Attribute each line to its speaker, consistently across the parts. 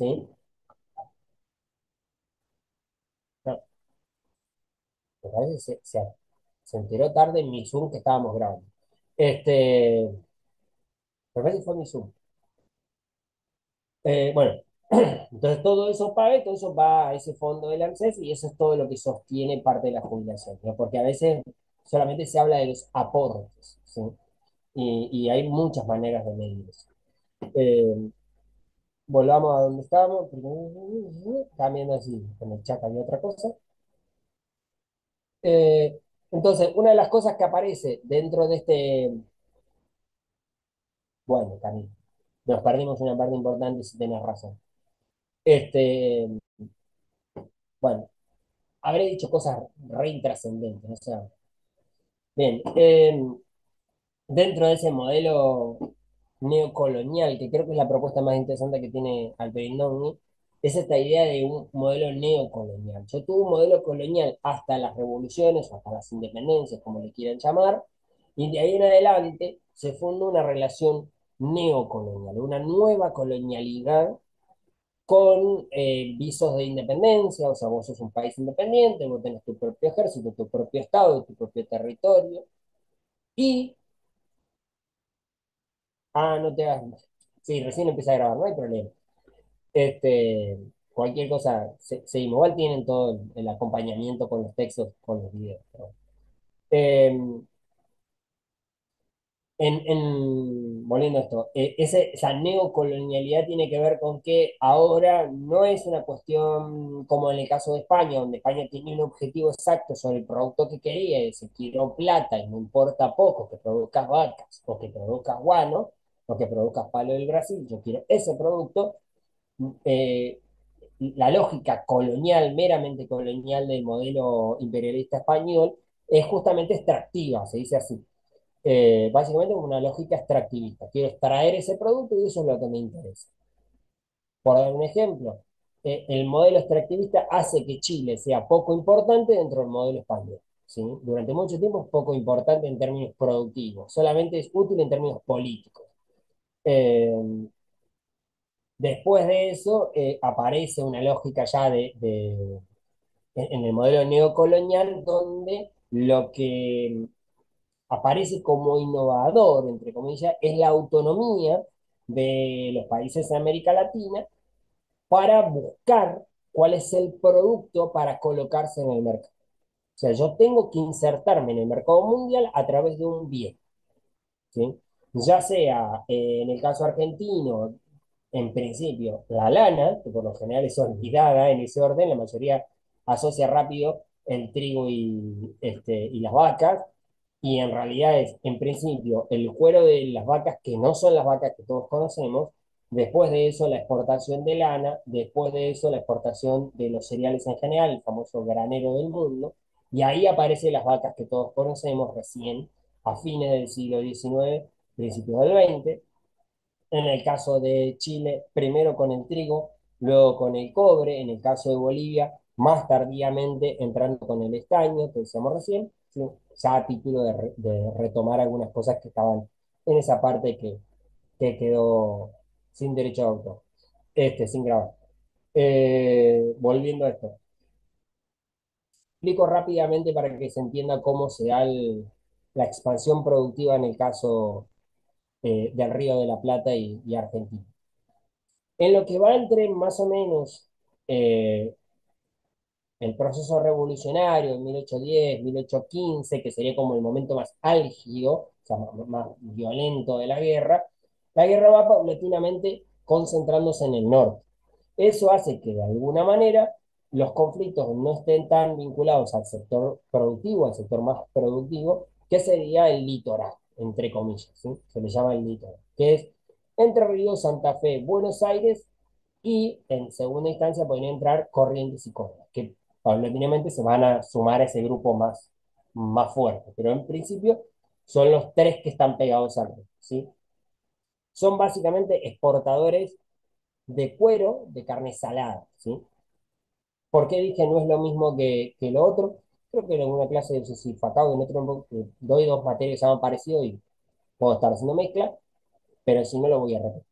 Speaker 1: ¿sí? No, me parece que se enteró tarde en mi Zoom que estábamos grabando. Me parece que fue mi Zoom. Bueno, entonces todo eso paga y todo eso va a ese fondo del ANSES y eso es todo lo que sostiene parte de la jubilación, ¿no? Porque a veces solamente se habla de los aportes, ¿sí? Y hay muchas maneras de medir eso. Eh, Volvamos a donde estábamos. También así, en el chat había otra cosa. Eh, entonces, una de las cosas que aparece dentro de este, bueno, Camilo, nos perdimos una parte importante si tenés razón. Este, bueno, habré dicho cosas re intrascendentes, o sea, bien, dentro de ese modelo neocolonial, que creo que es la propuesta más interesante que tiene Albertoni, es esta idea de un modelo neocolonial. Yo tuve un modelo colonial hasta las revoluciones, hasta las independencias, como le quieran llamar, y de ahí en adelante se funda una relación neocolonial, una nueva colonialidad con visos de independencia, o sea, vos sos un país independiente, vos tenés tu propio ejército, tu propio estado, tu propio territorio, y, no te hagas, sí, recién empieza a grabar, no hay problema. Este, cualquier cosa, seguimos, igual tienen todo el acompañamiento con los textos, con los videos. Pero, eh, volviendo a esto, esa neocolonialidad tiene que ver con que ahora no es una cuestión como en el caso de España, donde España tenía un objetivo exacto sobre el producto que quería, y se quiero plata y no importa poco que produzcas vacas o que produzcas guano o que produzcas palo del Brasil, yo quiero ese producto. eh, la lógica colonial, meramente colonial del modelo imperialista español es justamente extractiva, se dice así. Básicamente como una lógica extractivista. Quiero extraer ese producto y eso es lo que me interesa. Por dar un ejemplo, el modelo extractivista hace que Chile sea poco importante dentro del modelo español. ¿Sí? Durante mucho tiempo es poco importante en términos productivos, solamente es útil en términos políticos. Eh, Después de eso aparece una lógica ya en el modelo neocolonial donde lo que aparece como innovador, entre comillas, es la autonomía de los países de América Latina para buscar cuál es el producto para colocarse en el mercado. O sea, yo tengo que insertarme en el mercado mundial a través de un bien, ¿sí? Ya sea en el caso argentino, en principio, la lana, que por lo general es olvidada en ese orden, la mayoría asocia rápido el trigo y las vacas, y en realidad es, en principio, el cuero de las vacas, que no son las vacas que todos conocemos, después de eso la exportación de lana, después de eso la exportación de los cereales en general, el famoso granero del mundo, y ahí aparecen las vacas que todos conocemos recién, a fines del siglo XIX, principios del XX. En el caso de Chile, primero con el trigo, luego con el cobre. En el caso de Bolivia, más tardíamente entrando con el estaño, que decíamos recién, ¿sí? Ya a título de retomar algunas cosas que estaban en esa parte que quedó sin derecho de autor, sin grabar. Volviendo a esto, explico rápidamente para que se entienda cómo se da la expansión productiva en el caso del Río de la Plata y Argentina. En lo que va entre más o menos eh, el proceso revolucionario en 1810, 1815, que sería como el momento más álgido, o sea, más violento de la guerra va paulatinamente concentrándose en el norte. Eso hace que de alguna manera los conflictos no estén tan vinculados al sector productivo, al sector más productivo, que sería el litoral, entre comillas, ¿sí? Se le llama el litoral, que es Entre Ríos, Santa Fe, Buenos Aires y en segunda instancia podrían entrar Corrientes y Córdoba, que paulatinamente se van a sumar a ese grupo más fuerte, pero en principio son los tres que están pegados al río, ¿sí? Son básicamente exportadores de cuero, de carne salada, ¿sí? ¿Por qué dije no es lo mismo que lo otro? Creo que en alguna clase de si Facao, en otro doy dos materias que se llaman parecido y puedo estar haciendo mezcla, pero si no lo voy a repetir.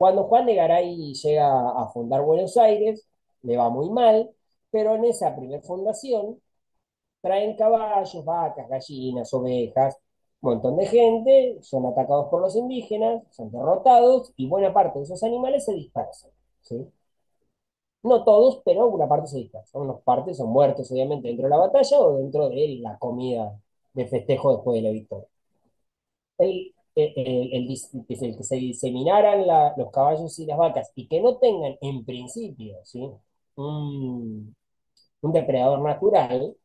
Speaker 1: Cuando Juan de Garay llega a fundar Buenos Aires, le va muy mal, pero en esa primera fundación traen caballos, vacas, gallinas, ovejas, un montón de gente, son atacados por los indígenas, son derrotados y buena parte de esos animales se dispersan, ¿sí? No todos, pero una parte se dispersa. Unas partes son muertos, obviamente, dentro de la batalla o dentro de la comida de festejo después de la victoria. El que se diseminaran los caballos y las vacas y que no tengan en principio, ¿sí? un, un depredador natural,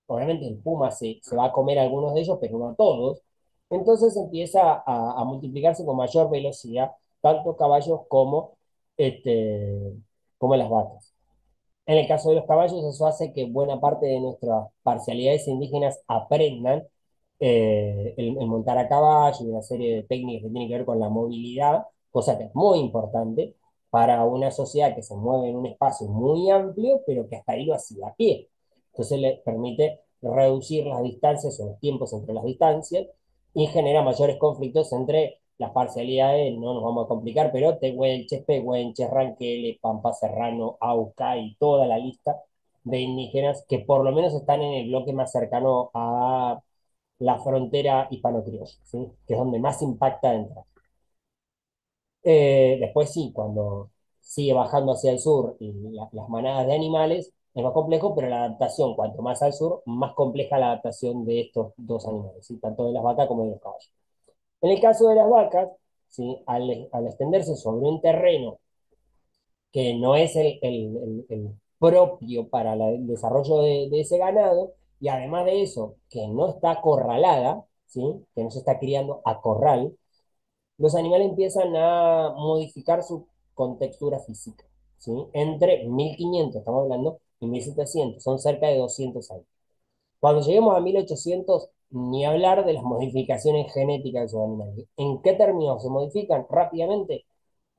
Speaker 1: obviamente el puma se va a comer a algunos de ellos, pero no a todos, entonces empieza a multiplicarse con mayor velocidad, tanto caballos este, como las vacas. En el caso de los caballos, eso hace que buena parte de nuestras parcialidades indígenas aprendan el montar a caballo y una serie de técnicas que tienen que ver con la movilidad, cosa que es muy importante para una sociedad que se mueve en un espacio muy amplio, pero que hasta ahí lo hacía a pie. Entonces le permite reducir las distancias o los tiempos entre las distancias y genera mayores conflictos entre las parcialidades, no nos vamos a complicar, pero tehuelches, pehuenches, ranqueles, pampa serrano, auca y toda la lista de indígenas que por lo menos están en el bloque más cercano a la frontera hispano-criolla, ¿sí? Que es donde más impacta entrar. Después sí, cuando sigue bajando hacia el sur y las manadas de animales, es más complejo, pero la adaptación, cuanto más al sur, más compleja la adaptación de estos dos animales, ¿sí? Tanto de las vacas como de los caballos. En el caso de las vacas, ¿sí? Al extenderse sobre un terreno que no es el propio para el desarrollo de ese ganado, y además de eso, que no está acorralada, ¿sí? Que no se está criando a corral, los animales empiezan a modificar su contextura física, ¿sí? Entre 1500 estamos hablando, y 1700 son cerca de 200 años. Cuando lleguemos a 1800 ni hablar de las modificaciones genéticas de esos animales. ¿En qué términos se modifican? Rápidamente,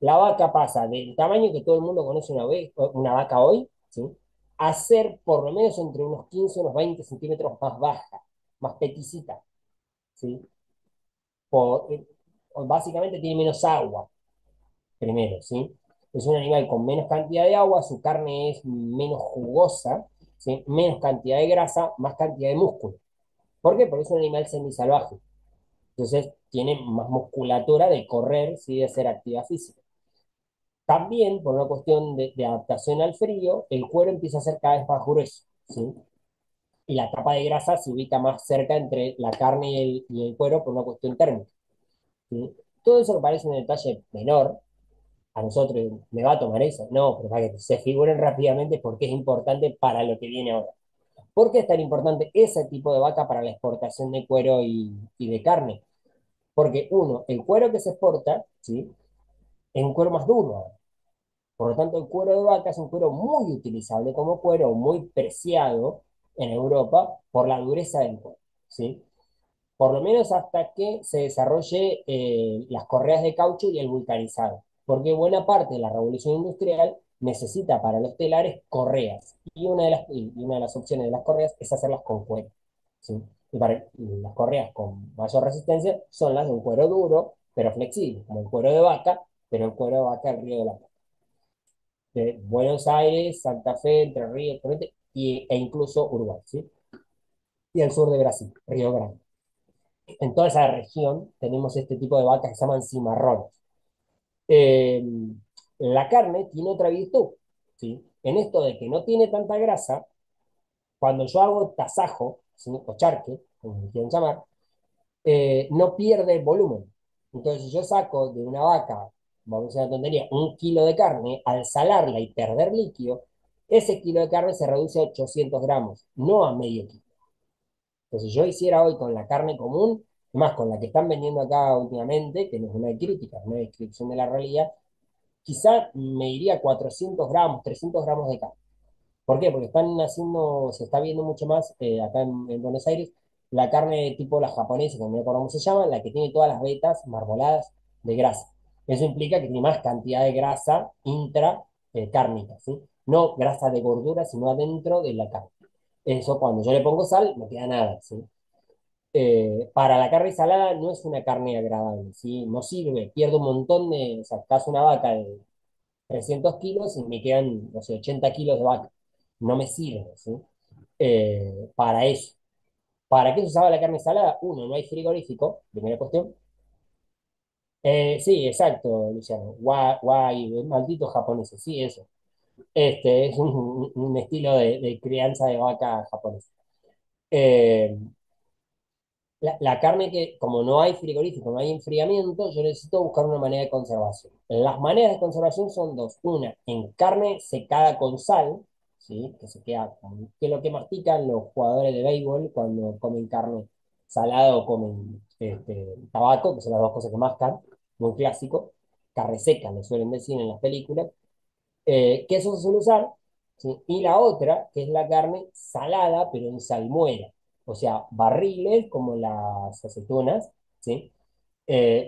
Speaker 1: la vaca pasa del tamaño que todo el mundo conoce una vaca hoy, ¿sí? A ser por lo menos entre unos 15 unos 20 centímetros más baja, más peticita, ¿sí? Por, eh, Básicamente tiene menos agua, primero, ¿sí? Es un animal con menos cantidad de agua, su carne es menos jugosa, ¿sí? Menos cantidad de grasa, más cantidad de músculo. ¿Por qué? Porque es un animal semisalvaje. Entonces tiene más musculatura de correr, ¿sí? De hacer actividad física. También, por una cuestión de adaptación al frío, el cuero empieza a ser cada vez más grueso, ¿sí? Y la capa de grasa se ubica más cerca entre la carne y el cuero por una cuestión térmica, ¿sí? Todo eso que parece un detalle menor, a nosotros me va a tomar eso. No, pero para que se figuren rápidamente porque es importante para lo que viene ahora. ¿Por qué es tan importante ese tipo de vaca para la exportación de cuero y de carne? Porque uno, el cuero que se exporta, ¿sí? Es un cuero más duro. Por lo tanto, el cuero de vaca es un cuero muy utilizable como cuero, muy preciado en Europa por la dureza del cuero, ¿sí? Por lo menos hasta que se desarrolle las correas de caucho y el vulcanizado, porque buena parte de la revolución industrial necesita para los telares correas, y una de las opciones de las correas es hacerlas con cuero, ¿sí? Y las correas con mayor resistencia son las de un cuero duro, pero flexible, como el cuero de vaca, pero el cuero de vaca del Río de la Plata, de Buenos Aires, Santa Fe, Entre Ríos, Corrientes, e incluso Uruguay, ¿sí? Y el sur de Brasil, Río Grande. En toda esa región tenemos este tipo de vacas que se llaman cimarrones. Eh, la carne tiene otra virtud, ¿sí? En esto de que no tiene tanta grasa, cuando yo hago tasajo, ¿sí? O charque, como le quieran llamar, no pierde volumen. Entonces, si yo saco de una vaca, vamos a decir una tontería, 1 kilo de carne, al salarla y perder líquido, ese kilo de carne se reduce a 800 gramos, no a medio kilo. Entonces, si yo hiciera hoy con la carne común, más con la que están vendiendo acá últimamente, que no es una crítica, es una descripción de la realidad, quizá me iría 400 gramos, 300 gramos de carne. ¿Por qué? Porque se está viendo mucho más acá en Buenos Aires la carne tipo la japonesa, que no me acuerdo cómo se llama, la que tiene todas las vetas marboladas de grasa. Eso implica que tiene más cantidad de grasa intra cárnica, ¿sí? No grasa de gordura, sino adentro de la carne. Eso cuando yo le pongo sal, no queda nada, ¿sí? Para la carne salada no es una carne agradable, ¿sí? No sirve, pierdo un montón de, o sea, caso una vaca de 300 kilos y me quedan, no sé, 80 kilos de vaca. No me sirve, ¿sí? Para eso. ¿Para qué se usaba la carne salada? Uno, no hay frigorífico, primera cuestión. Sí, exacto, Luciano. Guay, malditos japoneses, sí, eso. Este es un estilo de crianza de vaca japonesa. Eh, la carne que, como no hay frigorífico, no hay enfriamiento, yo necesito buscar una manera de conservación. Las maneras de conservación son dos. Una, en carne secada con sal, ¿sí? Que se queda, que es lo que mastican los jugadores de béisbol cuando comen carne salada o comen tabaco, que son las dos cosas que mascan, muy clásico. Carne seca, le suelen decir en las películas. Que eso se suele usar, ¿sí? Y la otra, que es la carne salada, pero en salmuera, o sea, barriles como las aceitunas, ¿sí?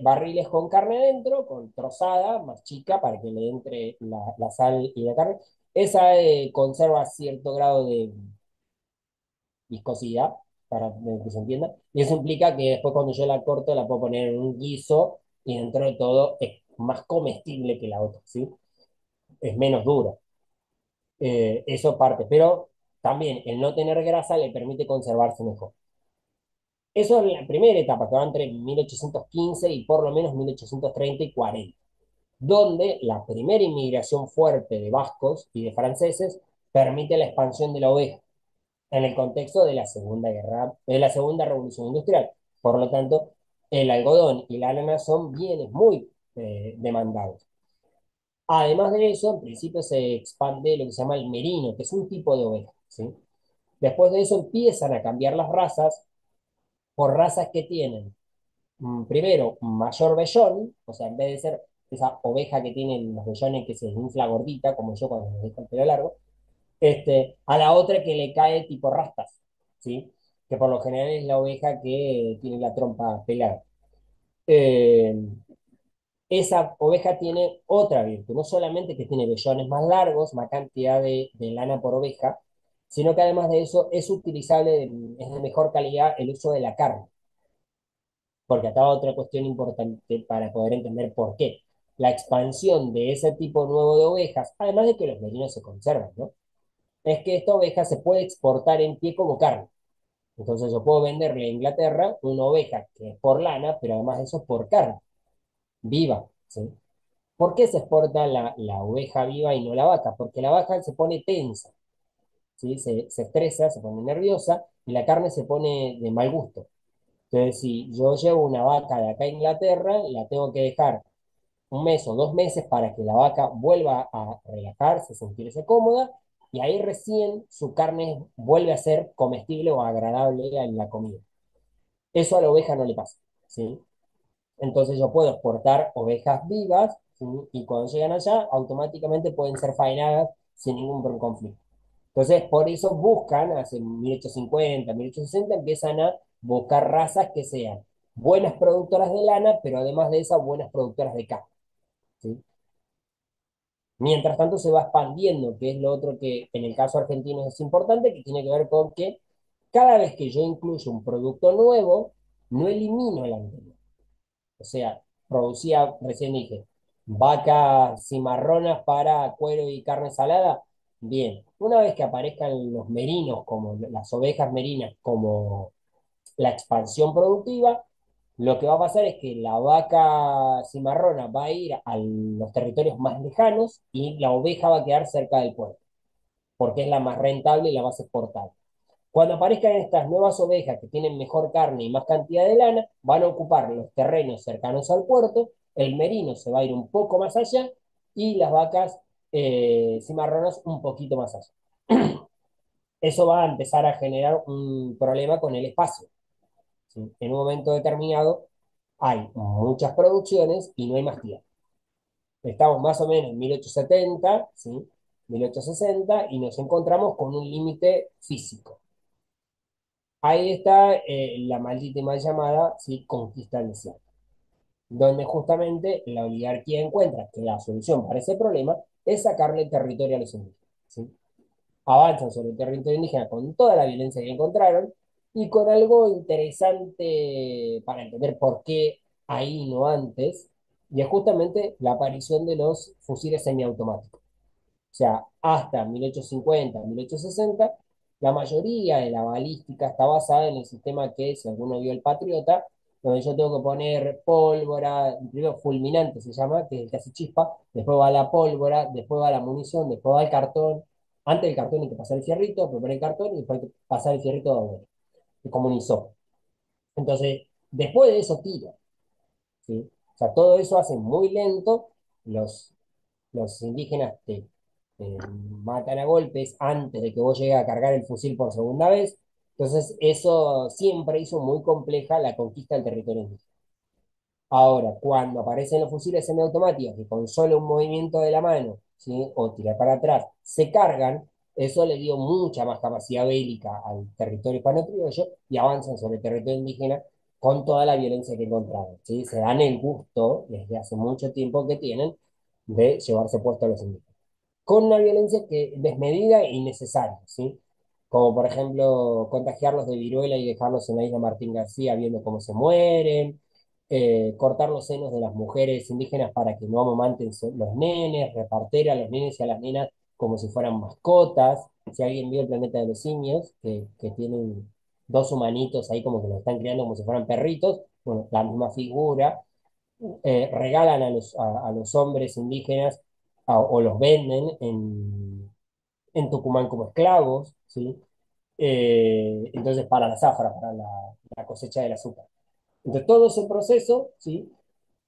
Speaker 1: Barriles con carne dentro, con trozada, más chica, para que le entre la sal y la carne. Esa conserva cierto grado de viscosidad, para que se entienda, y eso implica que después cuando yo la corto la puedo poner en un guiso y dentro de todo es más comestible que la otra, ¿sí? Es menos dura. Eso parte, pero también el no tener grasa le permite conservarse mejor. Eso es la primera etapa, que va entre 1815 y por lo menos 1830 y 40, donde la primera inmigración fuerte de vascos y de franceses permite la expansión de la oveja en el contexto de la Segunda Guerra, de la Segunda Revolución Industrial. Por lo tanto, el algodón y la lana son bienes muy demandados. Además de eso, en principio se expande lo que se llama el merino, que es un tipo de oveja, ¿sí? Después de eso empiezan a cambiar las razas por razas que tienen, primero, mayor vellón, o sea, en vez de ser esa oveja que tiene los vellones que se infla gordita, como yo cuando me dejo el pelo largo, a la otra que le cae tipo rastas, ¿sí? Que por lo general es la oveja que tiene la trompa pelada. Eh, Esa oveja tiene otra virtud, no solamente que tiene vellones más largos, más cantidad de lana por oveja, sino que además de eso es utilizable, es de mejor calidad el uso de la carne, porque acá va otra cuestión importante para poder entender por qué. La expansión de ese tipo nuevo de ovejas, además de que los merinos se conservan, ¿no? Es que esta oveja se puede exportar en pie como carne. Entonces yo puedo venderle a Inglaterra una oveja que es por lana, pero además de eso es por carne, viva, ¿sí? ¿Por qué se exporta la oveja viva y no la vaca? Porque la vaca se pone tensa, ¿sí? Se estresa, se pone nerviosa y la carne se pone de mal gusto. Entonces, si yo llevo una vaca de acá a Inglaterra, la tengo que dejar un mes o 2 meses para que la vaca vuelva a relajarse, sentirse cómoda, y ahí recién su carne vuelve a ser comestible o agradable en la comida. Eso a la oveja no le pasa, ¿sí? Entonces yo puedo exportar ovejas vivas, ¿sí? Y cuando llegan allá, automáticamente pueden ser faenadas sin ningún conflicto. Entonces, por eso buscan, hace 1850, 1860, empiezan a buscar razas que sean buenas productoras de lana, pero además de esas, buenas productoras de carne, ¿sí? Mientras tanto, se va expandiendo, que es lo otro que en el caso argentino es importante, que tiene que ver con que cada vez que yo incluyo un producto nuevo, no elimino el anterior. O sea, producía, recién dije, vacas cimarronas para cuero y carne salada. Bien, una vez que aparezcan los merinos, como las ovejas merinas, como la expansión productiva, lo que va a pasar es que la vaca cimarrona va a ir a los territorios más lejanos y la oveja va a quedar cerca del puerto, porque es la más rentable y la más exportable. Cuando aparezcan estas nuevas ovejas que tienen mejor carne y más cantidad de lana, van a ocupar los terrenos cercanos al puerto, el merino se va a ir un poco más allá y las vacas cimarronas un poquito más allá. Eso va a empezar a generar un problema con el espacio, ¿sí? En un momento determinado hay muchas producciones y no hay más tierra. Estamos más o menos en 1870, ¿sí? 1860 y nos encontramos con un límite físico. Ahí está la maldita y mal llamada, ¿sí? Conquista del desierto, donde justamente la oligarquía encuentra que la solución para ese problema es sacarle territorio a los indígenas, ¿sí? Avanzan sobre el territorio indígena con toda la violencia que encontraron, y con algo interesante para entender por qué ahí no antes, y es justamente la aparición de los fusiles semiautomáticos. O sea, hasta 1850, 1860, la mayoría de la balística está basada en el sistema que, si alguno vio El Patriota, donde yo tengo que poner pólvora, primero fulminante se llama, que es el que hace chispa, después va la pólvora, después va la munición, después va el cartón. Antes del cartón hay que pasar el fierrito, después poner el cartón y después hay que pasar el fierrito de vuelta, como un hisopo. Entonces, después de eso tira, ¿sí? O sea, todo eso hace muy lento, los, los indígenas te matan a golpes antes de que vos llegues a cargar el fusil por segunda vez. Entonces, eso siempre hizo muy compleja la conquista del territorio indígena. Ahora, cuando aparecen los fusiles semiautomáticos que con solo un movimiento de la mano, ¿sí? O tirar para atrás, se cargan, eso le dio mucha más capacidad bélica al territorio hispano-criollo y avanzan sobre el territorio indígena con toda la violencia que encontraron, ¿sí? Se dan el gusto, desde hace mucho tiempo que tienen, de llevarse puesto a los indígenas con una violencia que desmedida e innecesaria, ¿sí? Como por ejemplo contagiarlos de viruela y dejarlos en la isla Martín García viendo cómo se mueren, cortar los senos de las mujeres indígenas para que no amamanten los nenes, repartir a los nenes y a las nenas como si fueran mascotas. Si alguien vio el planeta de los simios, que tienen dos humanitos ahí como que los están criando como si fueran perritos, bueno, la misma figura regalan a los hombres indígenas o los venden en Tucumán como esclavos, ¿sí? Entonces, para la zafra, para la cosecha del azúcar. Entonces, todo ese proceso, ¿sí?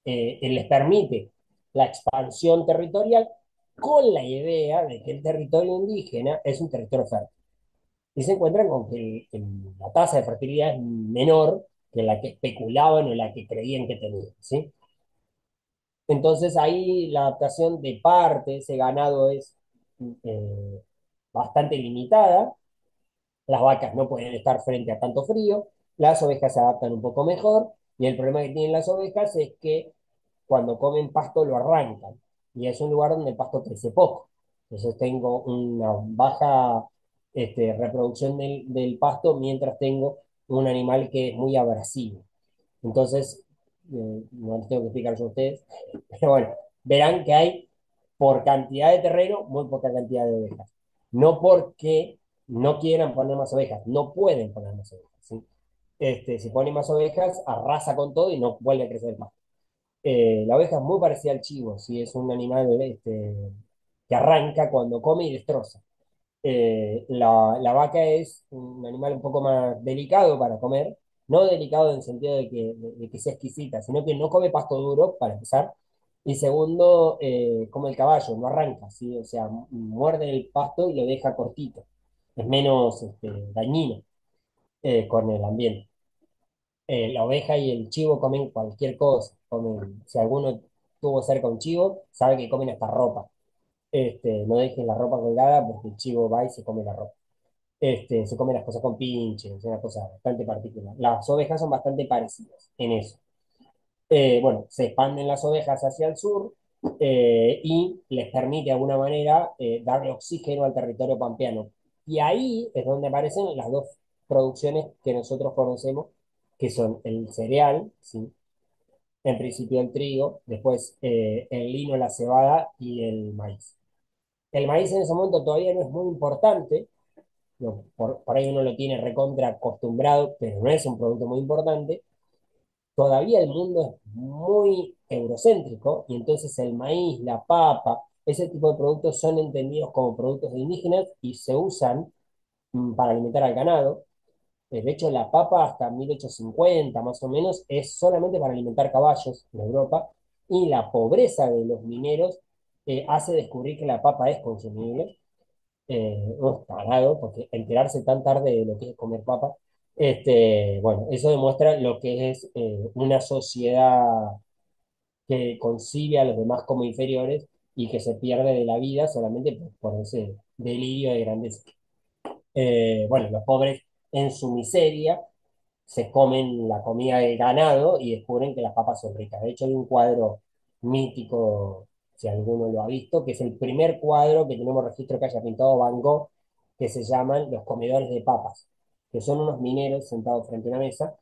Speaker 1: Les permite la expansión territorial con la idea de que el territorio indígena es un territorio fértil. Y se encuentran con que la tasa de fertilidad es menor que la que especulaban o la que creían que tenían, ¿sí? Entonces ahí la adaptación de parte de ese ganado es eh, bastante limitada. Las vacas no pueden estar frente a tanto frío, las ovejas se adaptan un poco mejor y el problema que tienen las ovejas es que cuando comen pasto lo arrancan y es un lugar donde el pasto crece poco. Entonces tengo una baja reproducción del pasto mientras tengo un animal que es muy abrasivo. Entonces, no les tengo que explicar yo a ustedes, pero bueno, verán que hay por cantidad de terreno muy poca cantidad de ovejas. No porque no quieran poner más ovejas, no pueden poner más ovejas, ¿sí? Si ponen más ovejas, arrasa con todo y no vuelve a crecer más. La oveja es muy parecida al chivo, ¿sí? Es un animal que arranca cuando come y destroza. La vaca es un animal un poco más delicado para comer, no delicado en el sentido de que sea exquisita, sino que no come pasto duro, para empezar, y segundo, como el caballo, no arranca, ¿sí? O sea, muerde el pasto y lo deja cortito, es menos dañino con el ambiente. La oveja y el chivo comen cualquier cosa, si alguno tuvo cerca un chivo, sabe que comen hasta ropa. No dejen la ropa colgada porque el chivo va y se come la ropa. Se comen las cosas con pinches, es una cosa bastante particular. Las ovejas son bastante parecidas en eso. Bueno, se expanden las ovejas hacia el sur y les permite de alguna manera darle oxígeno al territorio pampeano. Y ahí es donde aparecen las dos producciones que nosotros conocemos, que son el cereal, ¿sí? En principio el trigo, después el lino, la cebada y el maíz. El maíz en ese momento todavía no es muy importante, no, por ahí uno lo tiene recontra acostumbrado, pero no es un producto muy importante. Todavía el mundo es muy eurocéntrico y entonces el maíz, la papa, ese tipo de productos son entendidos como productos indígenas y se usan para alimentar al ganado. De hecho, la papa hasta 1850 más o menos es solamente para alimentar caballos en Europa y la pobreza de los mineros hace descubrir que la papa es consumible no, tarado, porque enterarse tan tarde de lo que es comer papa, bueno, eso demuestra lo que es una sociedad que concibe a los demás como inferiores y que se pierde de la vida solamente por ese delirio de grandeza. Bueno, los pobres en su miseria se comen la comida del ganado y descubren que las papas son ricas. De hecho, hay un cuadro mítico, si alguno lo ha visto, que es el primer cuadro que tenemos registro que haya pintado Van Gogh, que se llaman Los comedores de papas. que son unos mineros sentados frente a una mesa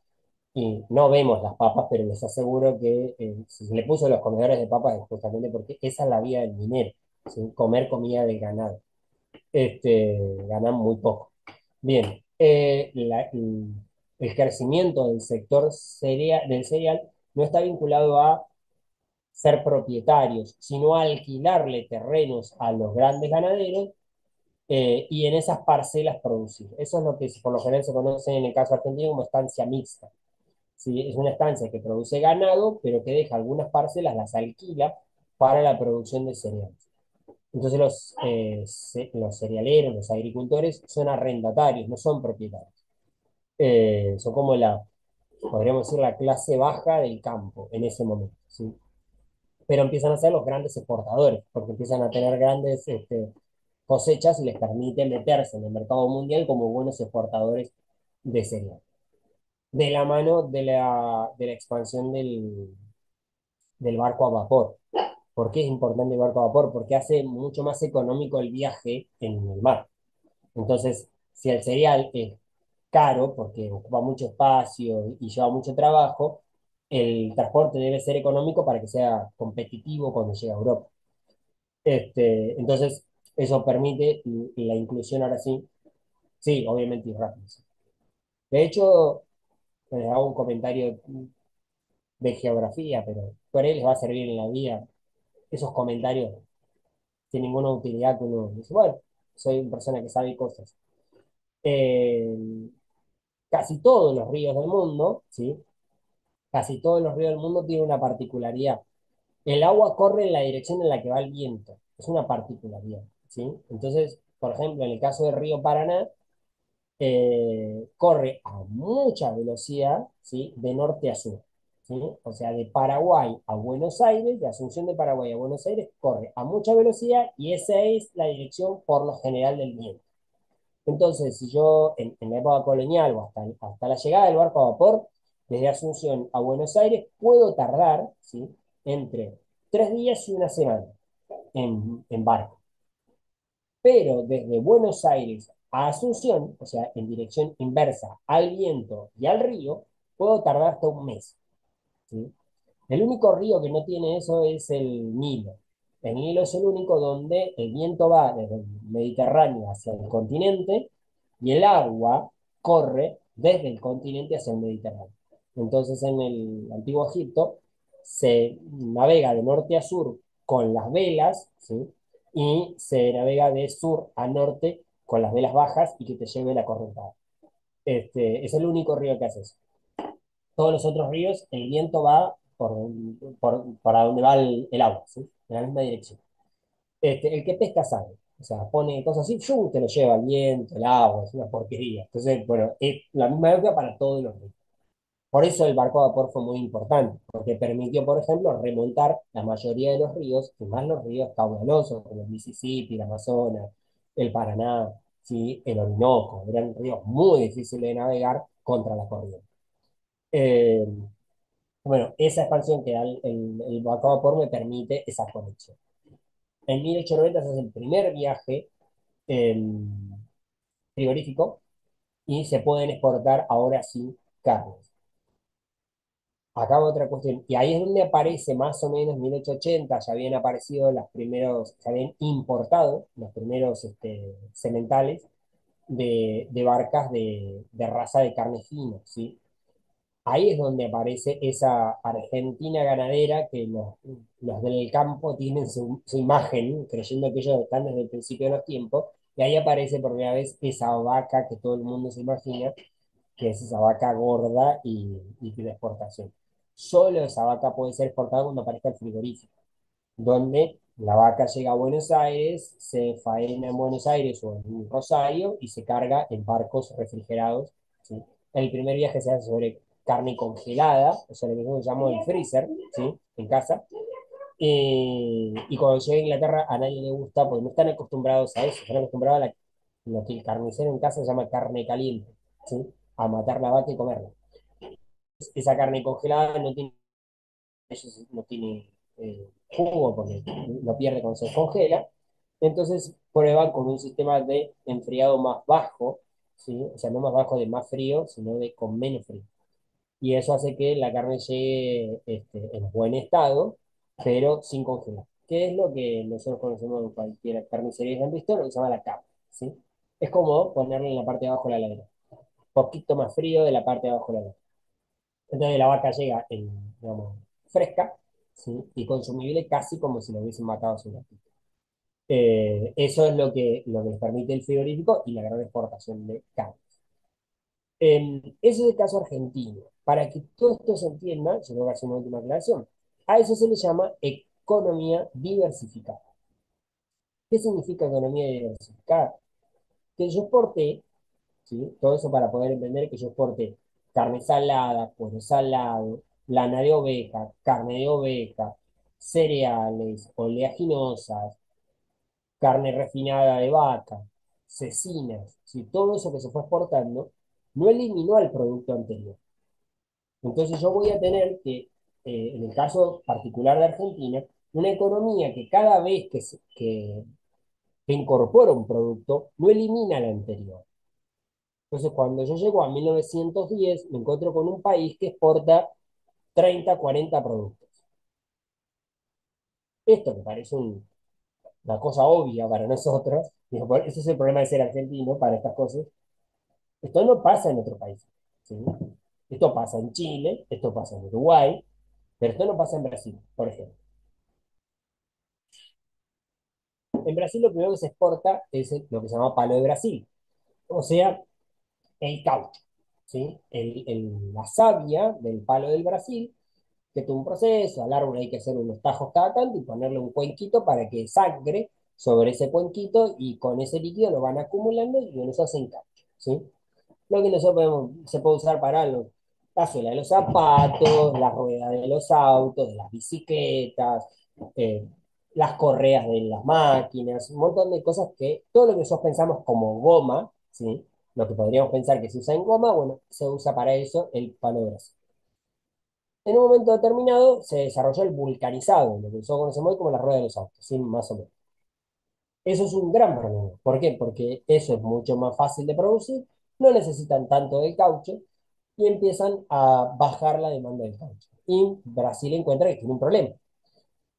Speaker 1: y no vemos las papas, pero les aseguro que si se le puso los comedores de papas es justamente porque esa es la vida del minero, ¿sí? Comer comida del ganado. Ganan muy poco. Bien, el crecimiento del sector del cereal no está vinculado a ser propietarios, sino a alquilarle terrenos a los grandes ganaderos y en esas parcelas producir. Eso es lo que por lo general se conoce en el caso argentino como estancia mixta. ¿Sí? Es una estancia que produce ganado, pero que deja algunas parcelas, las alquila para la producción de cereales. Entonces los cerealeros, los agricultores, son arrendatarios, no son propietarios. Son como podríamos decir, la clase baja del campo en ese momento, ¿sí? Pero empiezan a ser los grandes exportadores, porque empiezan a tener grandes cosechas y les permite meterse en el mercado mundial como buenos exportadores de cereal. De la mano de la expansión del barco a vapor. ¿Por qué es importante el barco a vapor? Porque hace mucho más económico el viaje en el mar. Entonces, si el cereal es caro porque ocupa mucho espacio y lleva mucho trabajo, el transporte debe ser económico para que sea competitivo cuando llegue a Europa. Entonces, eso permite la inclusión ahora sí, sí, obviamente y rápido. Sí. De hecho, les hago un comentario de geografía, pero por ahí les va a servir en la vida. Esos comentarios sin ninguna utilidad que uno dice, bueno, soy una persona que sabe cosas. Eh, Casi todos los ríos del mundo, ¿sí? Casi todos los ríos del mundo tienen una particularidad. El agua corre en la dirección en la que va el viento. Es una particularidad, ¿sí? Entonces, por ejemplo, en el caso del río Paraná, corre a mucha velocidad, ¿sí? De norte a sur, ¿sí? O sea, de Paraguay a Buenos Aires, de Asunción de Paraguay a Buenos Aires, corre a mucha velocidad y esa es la dirección por lo general del viento. Entonces, si yo en la época colonial o hasta la llegada del barco a vapor, desde Asunción a Buenos Aires, puedo tardar, ¿sí? Entre 3 días y una semana en barco. Pero desde Buenos Aires a Asunción, o sea, en dirección inversa al viento y al río, puedo tardar hasta un mes, ¿sí? El único río que no tiene eso es el Nilo. El Nilo es el único donde el viento va desde el Mediterráneo hacia el continente y el agua corre desde el continente hacia el Mediterráneo. Entonces, en el antiguo Egipto se navega de norte a sur con las velas, ¿sí? Y se navega de sur a norte con las velas bajas y que te lleve la correntada. Es el único río que hace eso. Todos los otros ríos, el viento va para donde va el agua, ¿sí? En la misma dirección. El que pesca sabe. O sea, pone cosas así, ¡fu! Te lo lleva el viento, el agua, es una porquería. Entonces, bueno, es la misma lógica para todos los ríos. Por eso el barco a vapor fue muy importante, porque permitió, por ejemplo, remontar la mayoría de los ríos, y más los ríos caudalosos, como el Mississippi, el Amazonas, el Paraná, ¿sí? El Orinoco. Eran ríos muy difíciles de navegar contra la corriente. Eh, bueno, esa expansión que da el barco a vapor me permite esa conexión. En 1890 se hace el primer viaje eh, frigorífico y se pueden exportar ahora sí carnes. Acá va otra cuestión, y ahí es donde aparece más o menos 1880, ya habían aparecido los primeros, se habían importado los primeros sementales de barcas de raza de carne fina, ¿sí? Ahí es donde aparece esa Argentina ganadera que los del campo tienen su imagen, creyendo que ellos están desde el principio de los tiempos, y ahí aparece por primera vez esa vaca que todo el mundo se imagina, que es esa vaca gorda y de exportación. Solo esa vaca puede ser exportada cuando aparezca el frigorífico, donde la vaca llega a Buenos Aires, se faena en Buenos Aires o en Rosario y se carga en barcos refrigerados, ¿sí? El primer viaje se hace sobre carne congelada, o sea, lo que nosotros llamamos el freezer, ¿sí? En casa. Y cuando llega a Inglaterra a nadie le gusta porque no están acostumbrados a eso, están acostumbrados a lo que el carnicero en casa llama carne caliente, ¿sí? A matar la vaca y comerla. Esa carne congelada no tiene jugo porque lo pierde cuando se congela. Entonces prueban con un sistema de enfriado más bajo, ¿sí? O sea, no más bajo de más frío, sino de con menos frío. Y eso hace que la carne llegue en buen estado, pero sin congelar. ¿Qué es lo que nosotros conocemos en cualquier carnicería que han visto? Lo que se llama la capa, ¿sí? Es como ponerle en la parte de abajo de la heladera. Poquito más frío de la parte de abajo de la heladera. Entonces la vaca llega digamos, fresca, ¿sí? Y consumible casi como si lo hubiesen matado hace un ratito. Eso es lo que les permite el frigorífico y la gran exportación de carne. Ese es el caso argentino. Para que todo esto se entienda, yo tengo que hacer una última aclaración. A eso se le llama economía diversificada. ¿Qué significa economía diversificada? Que yo exporté, ¿sí? Todo eso para poder entender que yo exporté carne salada, pollo salado, lana de oveja, carne de oveja, cereales, oleaginosas, carne refinada de vaca, cecinas, ¿sí? Todo eso que se fue exportando no eliminó al producto anterior. Entonces yo voy a tener que, en el caso particular de Argentina, una economía que cada vez que incorpora un producto, no elimina la anterior. Entonces cuando yo llego a 1910, me encuentro con un país que exporta 30, 40 productos. Esto me parece una cosa obvia para nosotros, digo, ese es el problema de ser argentino para estas cosas. Esto no pasa en otro país, ¿sí? Esto pasa en Chile, esto pasa en Uruguay, pero esto no pasa en Brasil, por ejemplo. En Brasil lo primero que se exporta es lo que se llama palo de Brasil, o sea, el caucho, ¿sí? La savia del palo del Brasil, que tuvo un proceso, al árbol hay que hacer unos tajos cada tanto y ponerle un cuenquito para que sangre sobre ese cuenquito y con ese líquido lo van acumulando y con eso hacen caucho, ¿sí? Lo que nosotros se puede usar para la suela de los zapatos, las ruedas de los autos, de las bicicletas, eh, las correas de las máquinas, un montón de cosas que todo lo que nosotros pensamos como goma, ¿sí? Lo que podríamos pensar que se usa en goma, bueno, se usa para eso el palo de Brasil. En un momento determinado se desarrolló el vulcanizado, lo que nosotros conocemos hoy como la rueda de los autos, ¿sí? Más o menos. Eso es un gran problema. ¿Por qué? Porque eso es mucho más fácil de producir, no necesitan tanto de caucho y empiezan a bajar la demanda de caucho. Y Brasil encuentra que tiene un problema.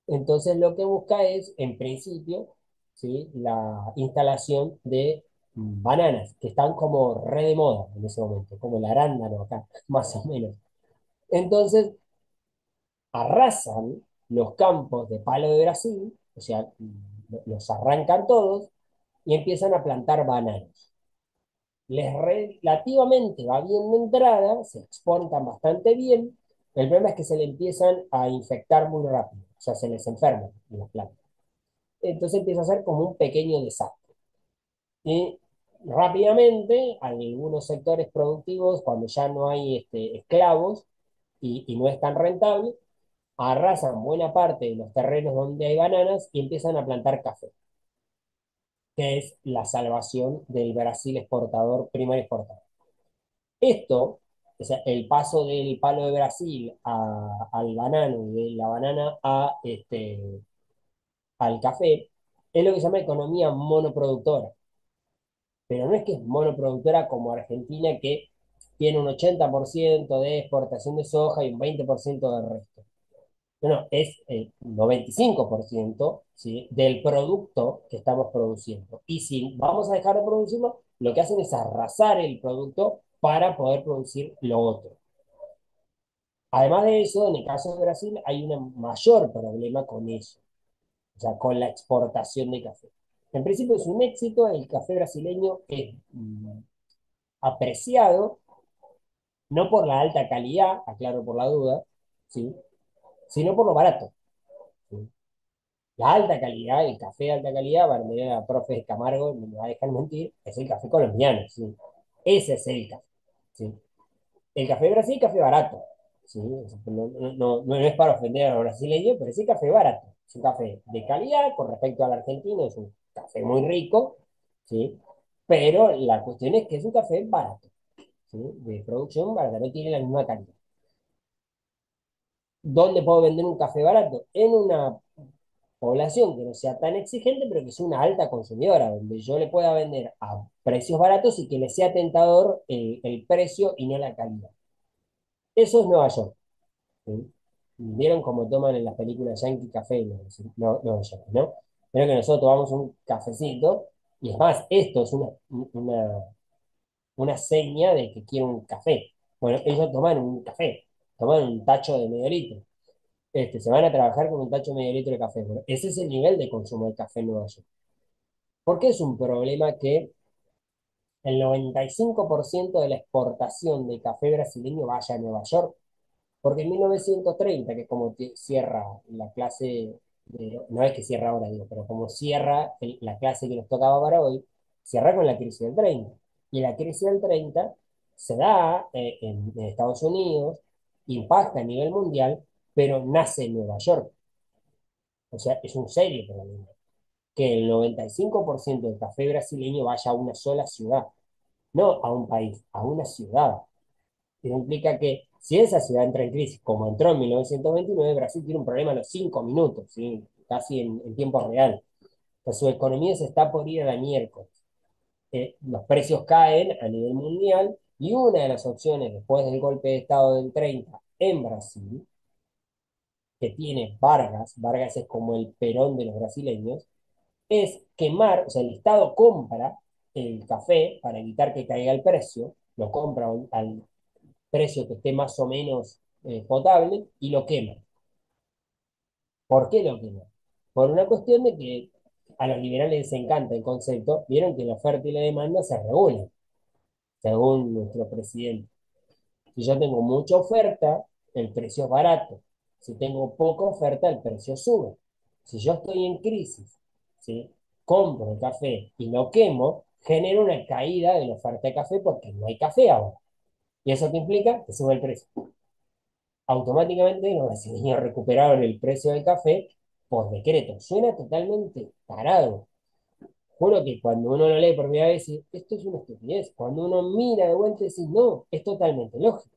Speaker 1: Entonces lo que busca es, en principio, ¿sí? La instalación de bananas, que están como re de moda en ese momento, como el arándano acá, más o menos. Entonces arrasan los campos de palo de Brasil, o sea, los arrancan todos y empiezan a plantar bananos. Les relativamente va bien de entrada, se exportan bastante bien. El problema es que se le empiezan a infectar muy rápido, o sea, se les enferman las plantas. Entonces empieza a ser como un pequeño desastre. Y rápidamente, algunos sectores productivos, cuando ya no hay esclavos y no es tan rentable, arrasan buena parte de los terrenos donde hay bananas y empiezan a plantar café, que es la salvación del Brasil exportador, primer exportador. Esto, o sea, el paso del palo de Brasil al banano y de la banana al café, es lo que se llama economía monoproductora. Pero no es que es monoproductora como Argentina, que tiene un 80% de exportación de soja y un 20% del resto. No, no, es el 95%, ¿sí? Del producto que estamos produciendo. Y si vamos a dejar de producirlo, lo que hacen es arrasar el producto para poder producir lo otro. Además de eso, en el caso de Brasil hay un mayor problema con eso, o sea, con la exportación de café. En principio es un éxito, el café brasileño es apreciado, no por la alta calidad, aclaro por la duda, ¿sí? Sino por lo barato. ¿Sí? La alta calidad, el café de alta calidad, para tener a profe Camargo, no me va a dejar mentir, es el café colombiano, ¿sí? Ese es el café, ¿sí? El café de Brasil es café barato, ¿sí? No es para ofender a los brasileños, pero es el café barato. Es un café de calidad con respecto al argentino, es un café muy rico, ¿sí? Pero la cuestión es que es un café barato, ¿sí? De producción barata, no tiene la misma calidad. ¿Dónde puedo vender un café barato? En una población que no sea tan exigente, pero que sea una alta consumidora, donde yo le pueda vender a precios baratos y que le sea tentador el precio y no la calidad. Eso es Nueva York. ¿Sí? ¿Vieron cómo toman en las películas Yankee café? No, no, no, Yankee, ¿no? Pero que nosotros tomamos un cafecito, y es más, esto es una seña de que quiero un café. Bueno, ellos toman un café, toman un tacho de medio litro. Se van a trabajar con un tacho de medio litro de café. Bueno, ese es el nivel de consumo de café en Nueva York. ¿Por qué es un problema que el 95% de la exportación de café brasileño vaya a Nueva York? Porque en 1930, que es como cierra la clase, no es que cierra ahora, digo, pero como cierra la clase que nos tocaba para hoy, cierra con la crisis del 30. Y la crisis del 30 se da en Estados Unidos, impacta a nivel mundial, pero nace en Nueva York. O sea, es un serio problema. Que el 95% del café brasileño vaya a una sola ciudad, no a un país, a una ciudad. Eso implica que si esa ciudad entra en crisis, como entró en 1929, Brasil tiene un problema a los 5 minutos, ¿sí? Casi en tiempo real. Pues su economía se está por ir a la miércoles. Los precios caen a nivel mundial y una de las opciones después del golpe de Estado del 30 en Brasil, que tiene Vargas, Vargas es como el Perón de los brasileños, es quemar, o sea, el Estado compra el café para evitar que caiga el precio, lo compra al precio que esté más o menos potable y lo quema. ¿Por qué lo quema? Por una cuestión de que a los liberales les encanta el concepto, vieron que la oferta y la demanda se regulan, según nuestro presidente. Si yo tengo mucha oferta, el precio es barato. Si tengo poca oferta, el precio sube. Si yo estoy en crisis, ¿sí? Compro el café y lo quemo, genera una caída de la oferta de café porque no hay café ahora. ¿Y eso qué implica? Que sube el precio. Automáticamente los brasileños recuperaron el precio del café por decreto. Suena totalmente tarado. Juro que cuando uno lo lee por primera vez, dice, esto es una estupidez. Cuando uno mira de vuelta, dice, no, es totalmente lógico.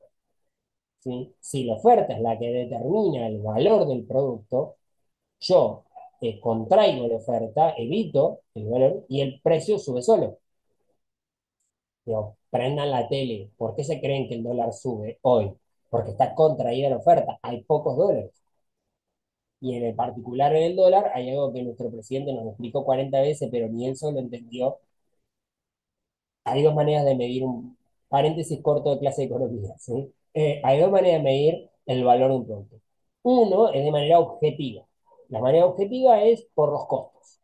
Speaker 1: ¿Sí? Si la oferta es la que determina el valor del producto, yo contraigo la oferta, evito el valor y el precio sube solo. Digo, prendan la tele. ¿Por qué se creen que el dólar sube hoy? Porque está contraída la oferta. Hay pocos dólares. Y en el particular en el dólar, hay algo que nuestro presidente nos explicó 40 veces, pero ni él solo entendió. Hay dos maneras de medir un paréntesis corto de clase de economía, ¿sí? Hay dos maneras de medir el valor de un producto. Uno es de manera objetiva. La manera objetiva es por los costos,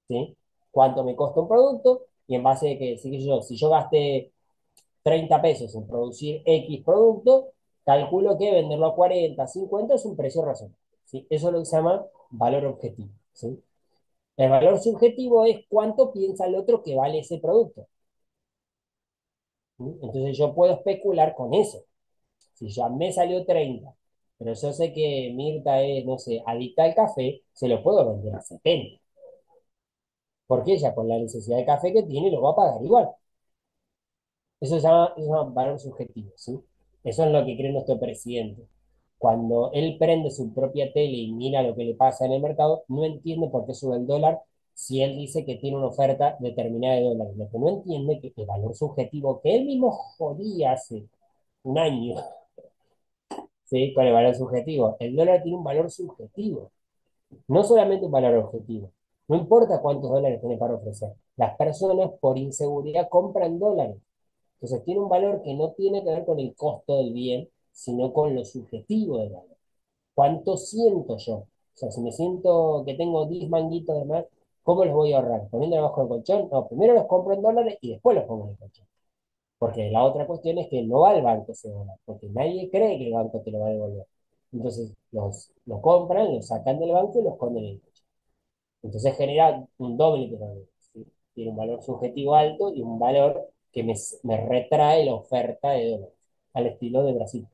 Speaker 1: ¿sí? ¿Cuánto me cuesta un producto? Y en base de que, si yo gasté 30 pesos en producir X producto, calculo que venderlo a 40, 50 es un precio razonable, ¿sí? Eso es lo que se llama valor objetivo, ¿sí? El valor subjetivo es cuánto piensa el otro que vale ese producto, ¿sí? Entonces yo puedo especular con eso. Si ya me salió 30, pero yo sé que Mirta es, no sé, adicta al café, se lo puedo vender a 70, porque ella con la necesidad de café que tiene lo va a pagar igual. Eso se llama valor subjetivo, ¿sí? Eso es lo que cree nuestro presidente. Cuando él prende su propia tele y mira lo que le pasa en el mercado, no entiende por qué sube el dólar si él dice que tiene una oferta determinada de dólares. Lo que no entiende es que el valor subjetivo que él mismo jodía hace un año, ¿sí? Con el valor subjetivo. El dólar tiene un valor subjetivo, no solamente un valor objetivo. No importa cuántos dólares tiene para ofrecer. Las personas por inseguridad compran dólares. Entonces tiene un valor que no tiene que ver con el costo del bien, sino con lo subjetivo del valor. ¿Cuánto siento yo? O sea, si me siento que tengo 10 manguitos de más, ¿cómo los voy a ahorrar? ¿Poniéndolos bajo el colchón? No, primero los compro en dólares y después los pongo en el colchón. Porque la otra cuestión es que no va al banco ese dólar, porque nadie cree que el banco te lo va a devolver. Entonces los compran, los sacan del banco y los esconden en el colchón. Entonces genera un doble problema, ¿sí? Tiene un valor subjetivo alto y un valor que me retrae la oferta de dólares, al estilo de Brasil,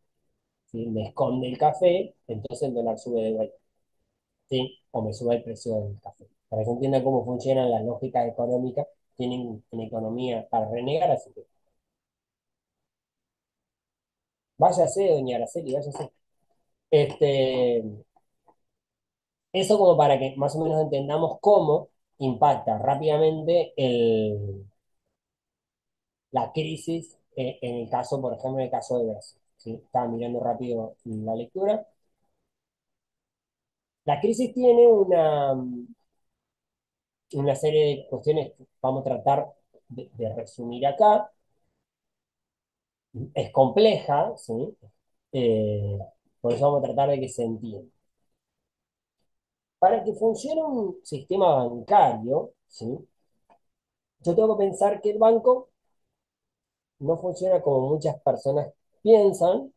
Speaker 1: ¿sí? Me esconde el café, entonces el dólar sube de vuelta, ¿sí? O me sube el precio del café. Para que entiendan cómo funcionan las lógicas económicas, tienen en economía para renegar, así que váyase, doña Araceli, váyase. Este, Eso como para que más o menos entendamos cómo impacta rápidamente la crisis en el caso, por ejemplo, en el caso de Brasil. ¿Sí? Estaba mirando rápido la lectura. La crisis tiene una serie de cuestiones que vamos a tratar de resumir acá. Es compleja, ¿sí? Eh, por eso vamos a tratar de que se entienda. Para que funcione un sistema bancario, ¿sí? Yo tengo que pensar que el banco no funciona como muchas personas piensan,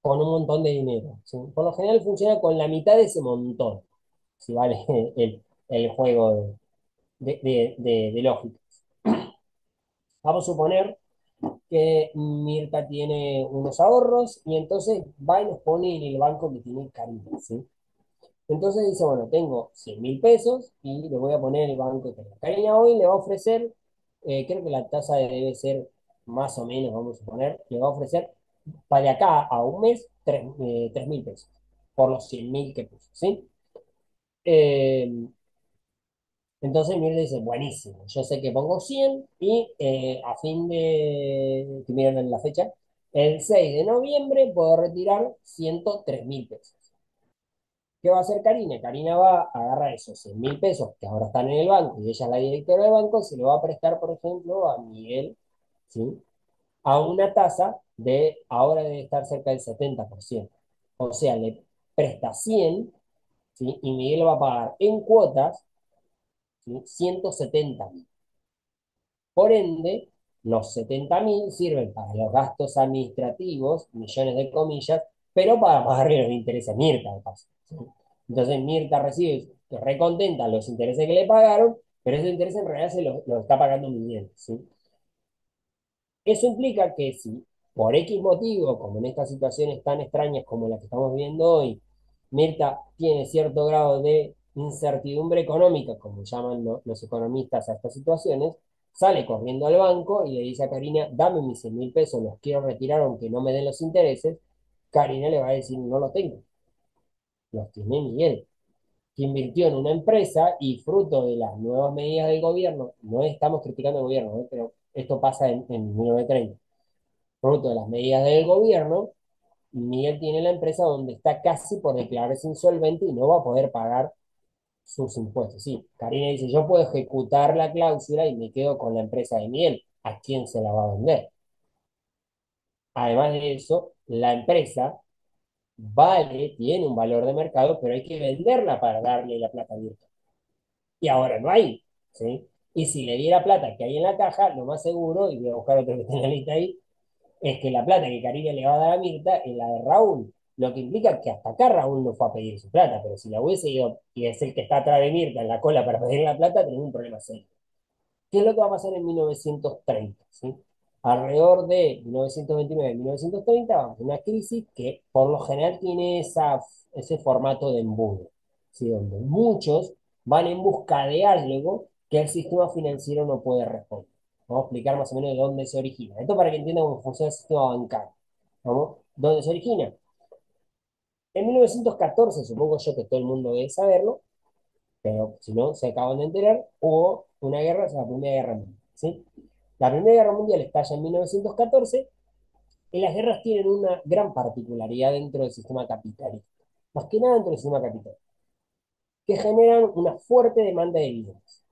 Speaker 1: con un montón de dinero, ¿sí? Por lo general funciona con la mitad de ese montón, si vale el juego de lógica. Vamos a suponer que Mirta tiene unos ahorros y entonces va y los pone en el banco que tiene Caribe, ¿sí? Entonces dice, bueno, tengo 100.000 pesos y le voy a poner en el banco de Karina. Karina hoy le va a ofrecer, creo que la tasa debe ser más o menos, vamos a suponer, le va a ofrecer para de acá a un mes 3.000 pesos por los 100.000 que puso, ¿sí? Eh, entonces Mir dice, buenísimo, yo sé que pongo 100 y a fin de, que miren en la fecha, el 6 de noviembre puedo retirar 103.000 pesos. ¿Qué va a hacer Karina? Karina va a agarrar esos 100.000 pesos que ahora están en el banco y ella es la directora del banco, se lo va a prestar, por ejemplo, a Miguel, ¿sí? A una tasa de, ahora debe estar cerca del 70%. O sea, le presta 100, ¿sí? Y Miguel va a pagar en cuotas, ¿sí? 170.000. Por ende, los 70.000 sirven para los gastos administrativos, millones de comillas, pero para pagarle los intereses a Mirta, de paso, ¿sí? Entonces Mirta recibe recontenta los intereses que le pagaron, pero esos intereses en realidad se los está pagando Miguel, ¿sí? Eso implica que si por X motivo, como en estas situaciones tan extrañas como las que estamos viendo hoy, Mirta tiene cierto grado de incertidumbre económica, como llaman los economistas a estas situaciones, sale corriendo al banco y le dice a Karina, dame mis 100.000 pesos, los quiero retirar aunque no me den los intereses. Karina le va a decir, no los tengo, los tiene Miguel, que invirtió en una empresa y fruto de las nuevas medidas del gobierno, no estamos criticando al gobierno, pero esto pasa en 1930, fruto de las medidas del gobierno, Miguel tiene la empresa donde está casi por declararse insolvente y no va a poder pagar sus impuestos. Sí, Karina dice, yo puedo ejecutar la cláusula y me quedo con la empresa de Miguel. ¿A quién se la va a vender? Además de eso, la empresa vale, tiene un valor de mercado, pero hay que venderla para darle la plata abierta. Y ahora no hay, ¿sí? Y si le diera plata que hay en la caja, lo más seguro, y voy a buscar otro que esté en la lista ahí, es que la plata que Karina le va a dar a Mirta es la de Raúl. Lo que implica que hasta acá Raúl no fue a pedir su plata, pero si la hubiese ido y es el que está atrás de Mirta en la cola para pedir la plata, tenemos un problema serio. ¿Qué es lo que va a pasar en 1930? ¿Sí? Alrededor de 1929 1930 vamos a una crisis que por lo general tiene ese formato de embudo, ¿sí? Donde muchos van en busca de algo que el sistema financiero no puede responder. Vamos a explicar más o menos de dónde se origina. Esto para que entiendan cómo funciona el sistema bancario. ¿Vamos? ¿Dónde se origina? En 1914, supongo yo que todo el mundo debe saberlo, pero si no, se acaban de enterar, hubo una guerra, o sea, la Primera Guerra Mundial, ¿sí? La Primera Guerra Mundial estalla en 1914 y las guerras tienen una gran particularidad dentro del sistema capitalista, más que nada dentro del sistema capitalista, que generan una fuerte demanda de bienes.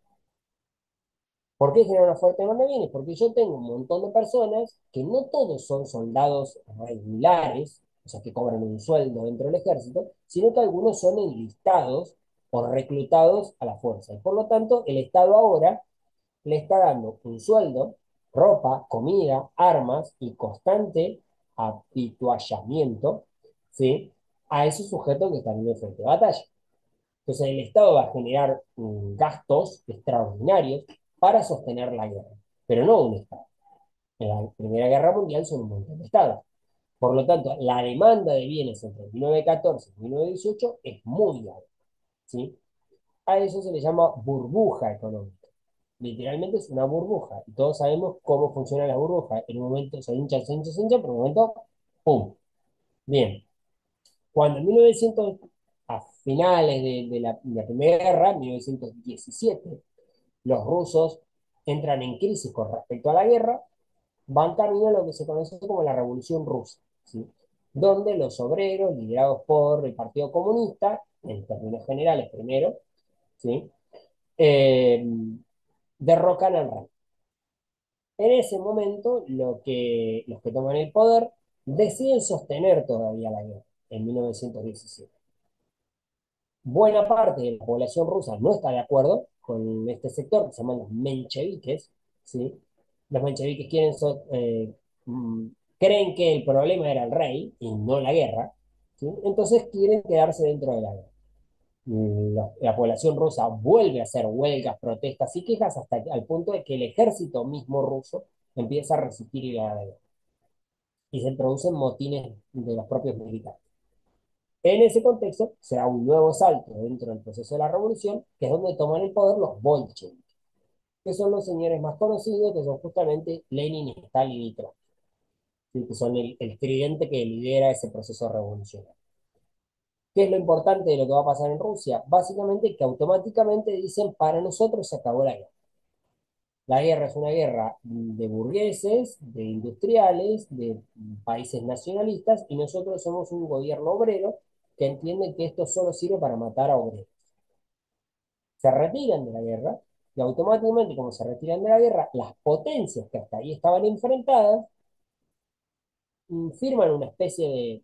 Speaker 1: ¿Por qué generan una fuerte demanda de bienes? Porque yo tengo un montón de personas que no todos son soldados regulares, o sea, que cobran un sueldo dentro del ejército, sino que algunos son enlistados o reclutados a la fuerza. Y por lo tanto, el Estado ahora le está dando un sueldo, ropa, comida, armas y constante apituallamiento, ¿sí? A esos sujetos que están en el frente de batalla. Entonces el Estado va a generar gastos extraordinarios para sostener la guerra, pero no un Estado. En la Primera Guerra Mundial son un montón de Estados. Por lo tanto, la demanda de bienes entre 1914 y 1918 es muy alta, ¿sí? A eso se le llama burbuja económica. Literalmente es una burbuja. Y todos sabemos cómo funciona la burbuja. En un momento se hincha, se hincha, se hincha, pero en un momento, ¡pum! Bien. Cuando en 1900, a finales de la Primera Guerra, en 1917, los rusos entran en crisis con respecto a la guerra, van camino a lo que se conoce como la Revolución Rusa, ¿sí? Donde los obreros, liderados por el Partido Comunista, en términos generales primero, ¿sí? Eh, derrocan al rey. En ese momento, los que toman el poder deciden sostener todavía la guerra, en 1917. Buena parte de la población rusa no está de acuerdo con este sector, que se llaman los mencheviques, ¿sí? Los mencheviques mm, creen que el problema era el rey y no la guerra, ¿sí? Entonces quieren quedarse dentro de la guerra. La población rusa vuelve a hacer huelgas, protestas y quejas hasta al punto de que el ejército mismo ruso empieza a resistir y se producen motines de los propios militares. En ese contexto se da un nuevo salto dentro del proceso de la revolución, que es donde toman el poder los bolcheviques, que son los señores más conocidos, que son justamente Lenin, Stalin y Trotsky, ¿sí? Que son el tridente que lidera ese proceso revolucionario. ¿Qué es lo importante de lo que va a pasar en Rusia? Básicamente que automáticamente dicen, para nosotros se acabó la guerra. La guerra es una guerra de burgueses, de industriales, de países nacionalistas, y nosotros somos un gobierno obrero que entiende que esto solo sirve para matar a obreros. Se retiran de la guerra, y automáticamente, como se retiran de la guerra, las potencias que hasta ahí estaban enfrentadas firman una especie de,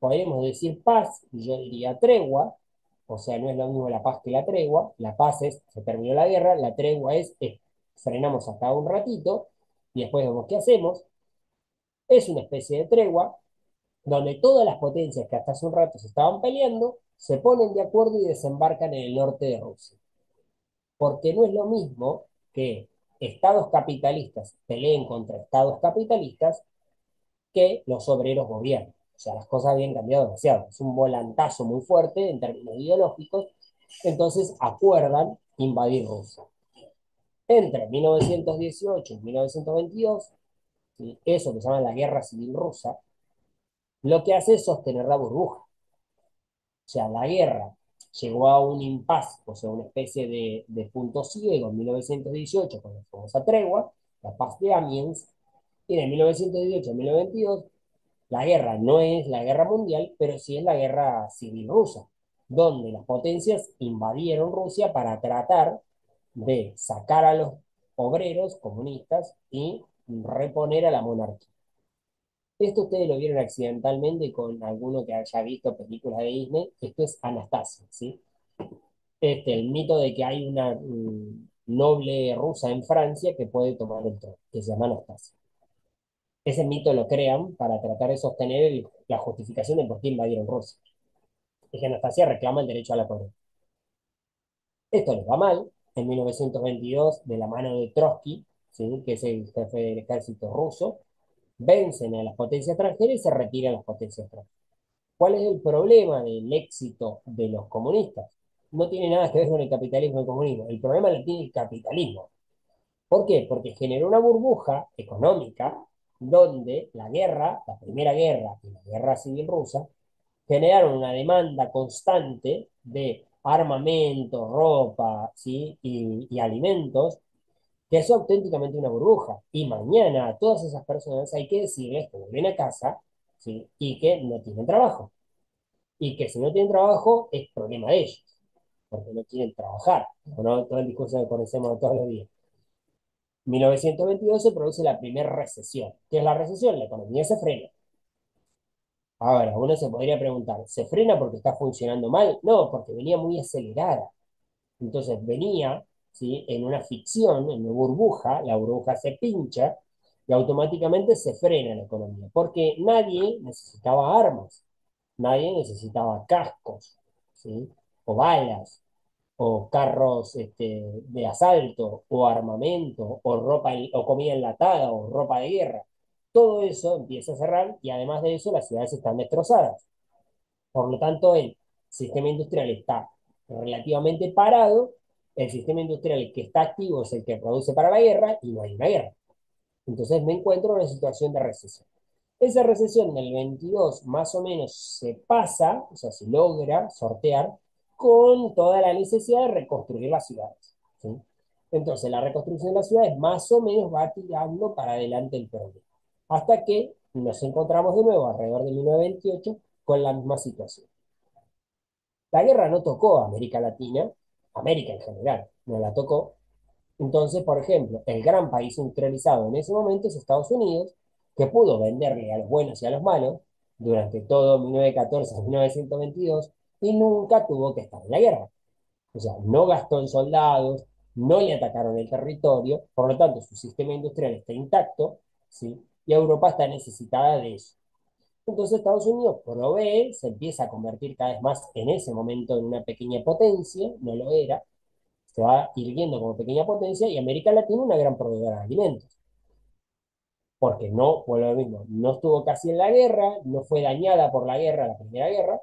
Speaker 1: podríamos decir, paz, y yo diría tregua. O sea, no es lo mismo la paz que la tregua. La paz es, se terminó la guerra, la tregua es frenamos hasta un ratito y después vemos qué hacemos. Es una especie de tregua donde todas las potencias que hasta hace un rato se estaban peleando se ponen de acuerdo y desembarcan en el norte de Rusia. Porque no es lo mismo que estados capitalistas peleen contra estados capitalistas que los obreros gobiernan. O sea, las cosas habían cambiado demasiado. Es un volantazo muy fuerte en términos ideológicos. Entonces acuerdan invadir Rusia. Entre 1918 y 1922, ¿sí? Eso que se llama la Guerra Civil Rusa, lo que hace es sostener la burbuja. O sea, la guerra llegó a un impasse, o sea, una especie de punto ciego en 1918 con la famosa tregua, la paz de Amiens, y de 1918 a 1922 la guerra no es la guerra mundial, pero sí es la guerra civil rusa, donde las potencias invadieron Rusia para tratar de sacar a los obreros comunistas y reponer a la monarquía. Esto ustedes lo vieron accidentalmente con alguno que haya visto películas de Disney. Esto es Anastasia, ¿sí? El mito de que hay una noble rusa en Francia que puede tomar el trono, que se llama Anastasia. Ese mito lo crean para tratar de sostener la justificación de por qué invadieron Rusia. Es que Anastasia reclama el derecho a la corona. Esto les va mal. En 1922, de la mano de Trotsky, ¿sí? Que es el jefe del ejército ruso, vencen a las potencias extranjeras y se retiran las potencias extranjeras. ¿Cuál es el problema del éxito de los comunistas? No tiene nada que ver con el capitalismo y el comunismo. El problema lo tiene el capitalismo. ¿Por qué? Porque generó una burbuja económica donde la guerra, la Primera Guerra y la Guerra Civil Rusa, generaron una demanda constante de armamento, ropa, ¿sí? y alimentos, que es auténticamente una burbuja. Y mañana a todas esas personas hay que decirles que vuelven a casa, ¿sí? Y que no tienen trabajo. Y que si no tienen trabajo es problema de ellos, porque no quieren trabajar. ¿No? Todo el discurso que conocemos todos los días. 1922 se produce la primera recesión. ¿Qué es la recesión? La economía se frena. Ahora, uno se podría preguntar, ¿se frena porque está funcionando mal? No, porque venía muy acelerada. Entonces venía, ¿sí? En una ficción, en una burbuja, la burbuja se pincha y automáticamente se frena la economía, porque nadie necesitaba armas, nadie necesitaba cascos, ¿sí? O balas, o carros de asalto, o armamento, o ropa, o comida enlatada, o ropa de guerra. Todo eso empieza a cerrar y además de eso las ciudades están destrozadas. Por lo tanto, el sistema industrial está relativamente parado, el sistema industrial que está activo es el que produce para la guerra y no hay una guerra. Entonces me encuentro en una situación de recesión. Esa recesión del 22 más o menos se pasa, o sea, se logra sortear con toda la necesidad de reconstruir las ciudades, ¿sí? Entonces, la reconstrucción de las ciudades más o menos va tirando para adelante el problema, hasta que nos encontramos de nuevo alrededor de 1928 con la misma situación. La guerra no tocó a América Latina, América en general, no la tocó. Entonces, por ejemplo, el gran país industrializado en ese momento es Estados Unidos, que pudo venderle a los buenos y a los malos durante todo 1914 a 1922 y nunca tuvo que estar en la guerra. O sea, no gastó en soldados, no le atacaron el territorio, por lo tanto su sistema industrial está intacto, ¿sí? Y Europa está necesitada de eso. Entonces Estados Unidos provee, se empieza a convertir cada vez más en ese momento en una pequeña potencia, no lo era, se va irguiendo como pequeña potencia y América Latina una gran proveedora de alimentos, porque no, vuelvo a lo mismo, no estuvo casi en la guerra, no fue dañada por la guerra, la primera guerra,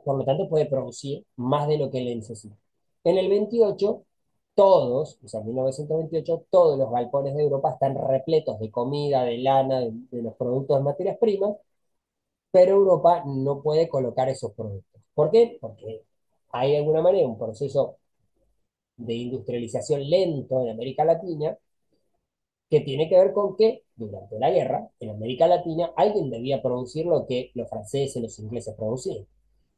Speaker 1: por lo tanto puede producir más de lo que le necesita. En el 28, todos, o sea, en 1928, todos los galpones de Europa están repletos de comida, de lana, de los productos de materias primas, pero Europa no puede colocar esos productos. ¿Por qué? Porque hay de alguna manera un proceso de industrialización lento en América Latina que tiene que ver con que durante la guerra, en América Latina, alguien debía producir lo que los franceses y los ingleses producían.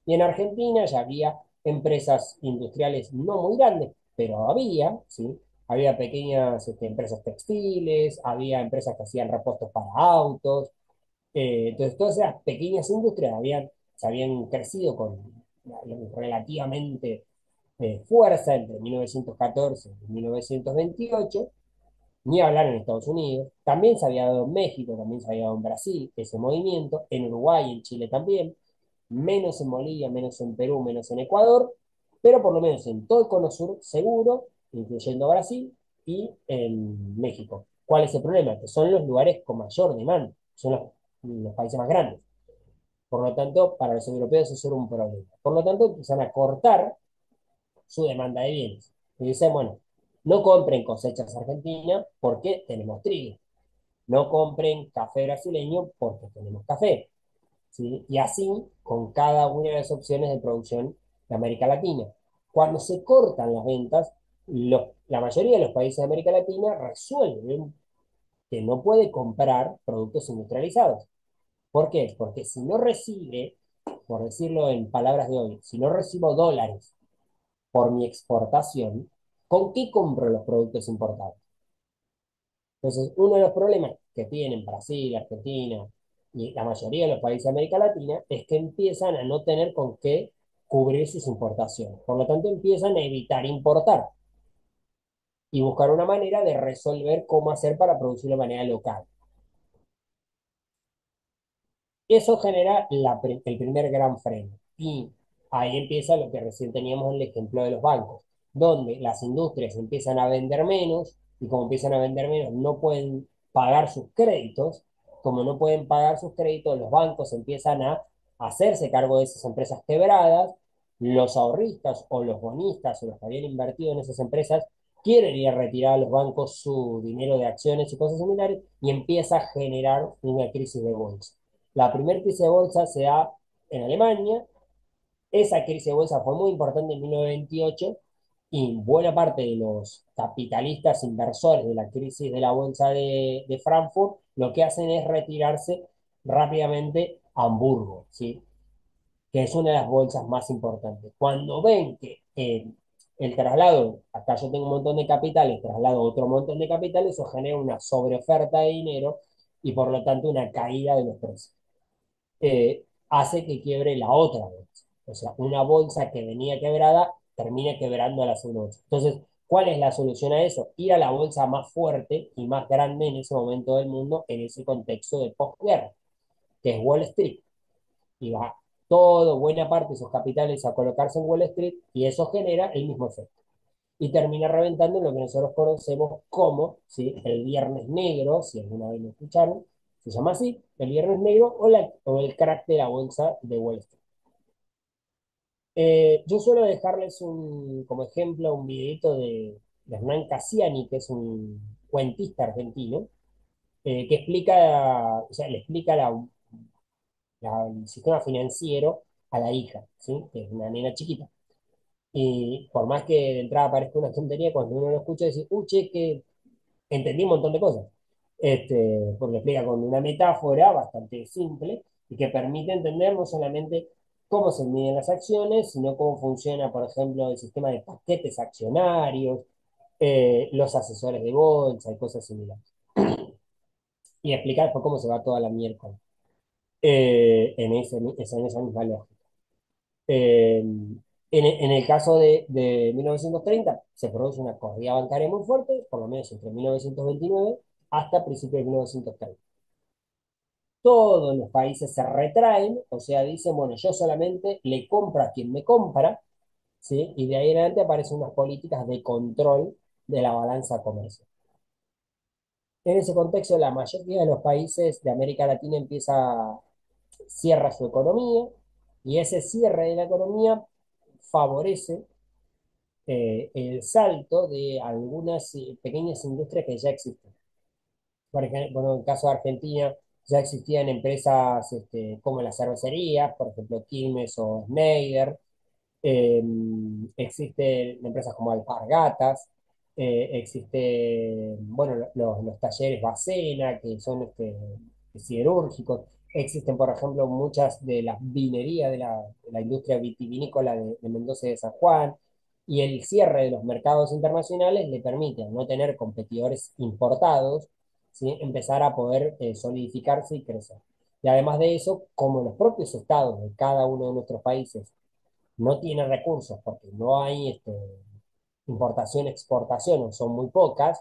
Speaker 1: Y en Argentina ya había empresas industriales no muy grandes, pero había, ¿sí? Había pequeñas empresas textiles, había empresas que hacían repuestos para autos. Entonces, todas esas pequeñas industrias se habían crecido con relativamente fuerza entre 1914 y 1928, ni hablar en Estados Unidos. También se había dado en México, también se había dado en Brasil ese movimiento, en Uruguay, en Chile también, menos en Bolivia, menos en Perú, menos en Ecuador, pero por lo menos en todo el cono sur seguro, incluyendo Brasil y en México. ¿Cuál es el problema? Que son los lugares con mayor demanda, son los países más grandes. Por lo tanto, para los europeos eso era un problema. Por lo tanto, empiezan a cortar su demanda de bienes. Y dicen, bueno, no compren cosechas argentinas porque tenemos trigo. No compren café brasileño porque tenemos café. ¿Sí? Y así con cada una de las opciones de producción de América Latina. Cuando se cortan las ventas, la mayoría de los países de América Latina resuelven que no puede comprar productos industrializados. ¿Por qué? Porque si no recibe, por decirlo en palabras de hoy, si no recibo dólares por mi exportación, ¿con qué compro los productos importados? Entonces, uno de los problemas que tienen Brasil, Argentina y la mayoría de los países de América Latina es que empiezan a no tener con qué cubrir sus importaciones. Por lo tanto, empiezan a evitar importar y buscar una manera de resolver cómo hacer para producir de manera local. Eso genera el primer gran freno. Y ahí empieza lo que recién teníamos en el ejemplo de los bancos, donde las industrias empiezan a vender menos y como empiezan a vender menos no pueden pagar sus créditos. Como no pueden pagar sus créditos, los bancos empiezan a hacerse cargo de esas empresas quebradas. Los ahorristas o los bonistas o los que habían invertido en esas empresas quieren ir a retirar a los bancos su dinero de acciones y cosas similares y empieza a generar una crisis de bolsa. La primera crisis de bolsa se da en Alemania. Esa crisis de bolsa fue muy importante en 1928 y buena parte de los capitalistas inversores de la crisis de la bolsa de Frankfurt lo que hacen es retirarse rápidamente a Hamburgo, ¿sí? Que es una de las bolsas más importantes. Cuando ven que el traslado, acá yo tengo un montón de capitales, traslado otro montón de capitales, eso genera una sobreoferta de dinero y por lo tanto una caída de los precios. Hace que quiebre la otra bolsa. O sea, una bolsa que venía quebrada termina quebrando a la segunda bolsa. Entonces, ¿cuál es la solución a eso? Ir a la bolsa más fuerte y más grande en ese momento del mundo, en ese contexto de posguerra, que es Wall Street. Y va todo, buena parte de esos capitales a colocarse en Wall Street y eso genera el mismo efecto. Y termina reventando en lo que nosotros conocemos como, ¿sí? El viernes negro, si alguna vez lo escucharon, se llama así, el viernes negro o el crack de la bolsa de Wall Street. Yo suelo dejarles como ejemplo un videito de Hernán Cassiani, que es un cuentista argentino, que explica, o sea, le explica el sistema financiero a la hija, ¿sí? Que es una nena chiquita. Y por más que de entrada parezca una tontería, cuando uno lo escucha, dice, che, que entendí un montón de cosas. Porque explica con una metáfora bastante simple y que permite entender no solamente cómo se miden las acciones, sino cómo funciona, por ejemplo, el sistema de paquetes accionarios, los asesores de bolsa y cosas similares. Y explicar después cómo se va toda la miércoles en esa misma lógica. En el caso de 1930 se produce una corrida bancaria muy fuerte, por lo menos entre 1929 hasta principios de 1930. Todos los países se retraen, o sea, dicen, bueno, yo solamente le compro a quien me compra, ¿sí? Y de ahí en adelante aparecen unas políticas de control de la balanza comercial. En ese contexto, la mayoría de los países de América Latina cierra su economía, y ese cierre de la economía favorece el salto de algunas pequeñas industrias que ya existen. Por ejemplo, bueno, en el caso de Argentina ya existían empresas como las cervecerías, por ejemplo, Quilmes o Schneider. Eh, Existen empresas como Alpargatas, bueno, los talleres Bacena, que son siderúrgicos. Existen, por ejemplo, muchas de las vinerías de la industria vitivinícola de Mendoza y de San Juan. Y el cierre de los mercados internacionales le permite, al no tener competidores importados, ¿sí? Empezar a poder solidificarse y crecer. Y además de eso, como los propios estados de cada uno de nuestros países no tiene recursos porque no hay importación, exportación, o son muy pocas,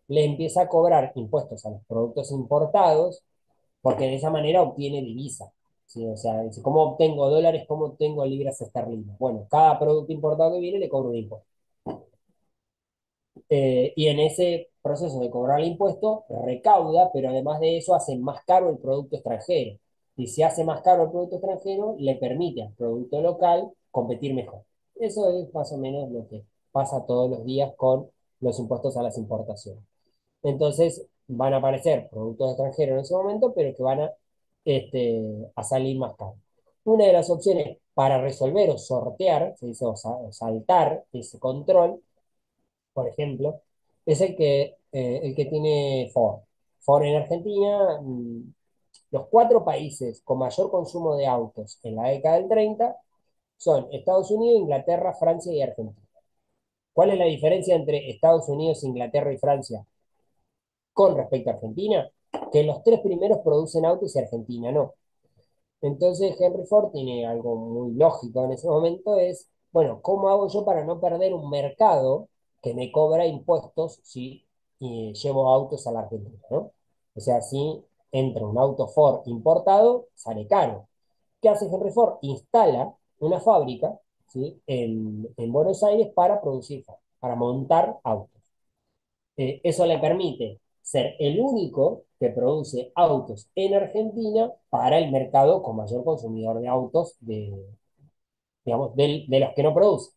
Speaker 1: le empieza a cobrar impuestos a los productos importados porque de esa manera obtiene divisa. ¿Sí? O sea, dice, ¿cómo obtengo dólares? ¿Cómo obtengo libras esterlinas? Bueno, cada producto importado que viene le cobra un impuesto. Y en ese proceso de cobrar el impuesto, recauda, pero además de eso hace más caro el producto extranjero. Y si hace más caro el producto extranjero, le permite al producto local competir mejor. Eso es más o menos lo que pasa todos los días con los impuestos a las importaciones. Entonces, van a aparecer productos extranjeros en ese momento, pero que van a salir más caros. Una de las opciones para resolver o sortear, se dice, o saltar ese control, por ejemplo, es el que tiene Ford. Ford en Argentina, los cuatro países con mayor consumo de autos en la década del 30 son Estados Unidos, Inglaterra, Francia y Argentina. ¿Cuál es la diferencia entre Estados Unidos, Inglaterra y Francia con respecto a Argentina? Que los tres primeros producen autos y Argentina no. Entonces Henry Ford tiene algo muy lógico en ese momento, es, bueno, ¿cómo hago yo para no perder un mercado que me cobra impuestos si llevo autos a la Argentina, ¿no? O sea, si entra un auto Ford importado, sale caro. ¿Qué hace Henry Ford? Instala una fábrica, ¿sí? en Buenos Aires para producir, para montar autos. Eso le permite ser el único que produce autos en Argentina para el mercado con mayor consumidor de autos digamos, de los que no produce.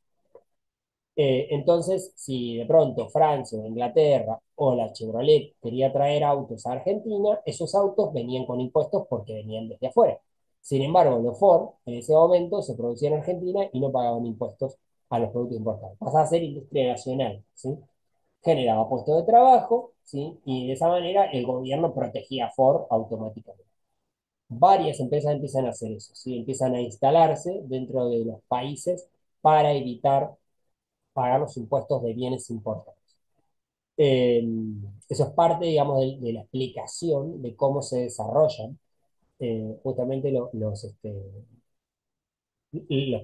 Speaker 1: Entonces, si de pronto Francia o Inglaterra o la Chevrolet quería traer autos a Argentina, esos autos venían con impuestos porque venían desde afuera. Sin embargo, los Ford en ese momento se producían en Argentina y no pagaban impuestos a los productos importados. Pasa a ser industria nacional, ¿sí? Generaba puestos de trabajo, ¿sí? Y de esa manera el gobierno protegía a Ford automáticamente. Varias empresas empiezan a hacer eso, ¿sí? Empiezan a instalarse dentro de los países para evitar pagar los impuestos de bienes importados. Eh, Eso es parte, digamos, de la explicación de cómo se desarrollan justamente los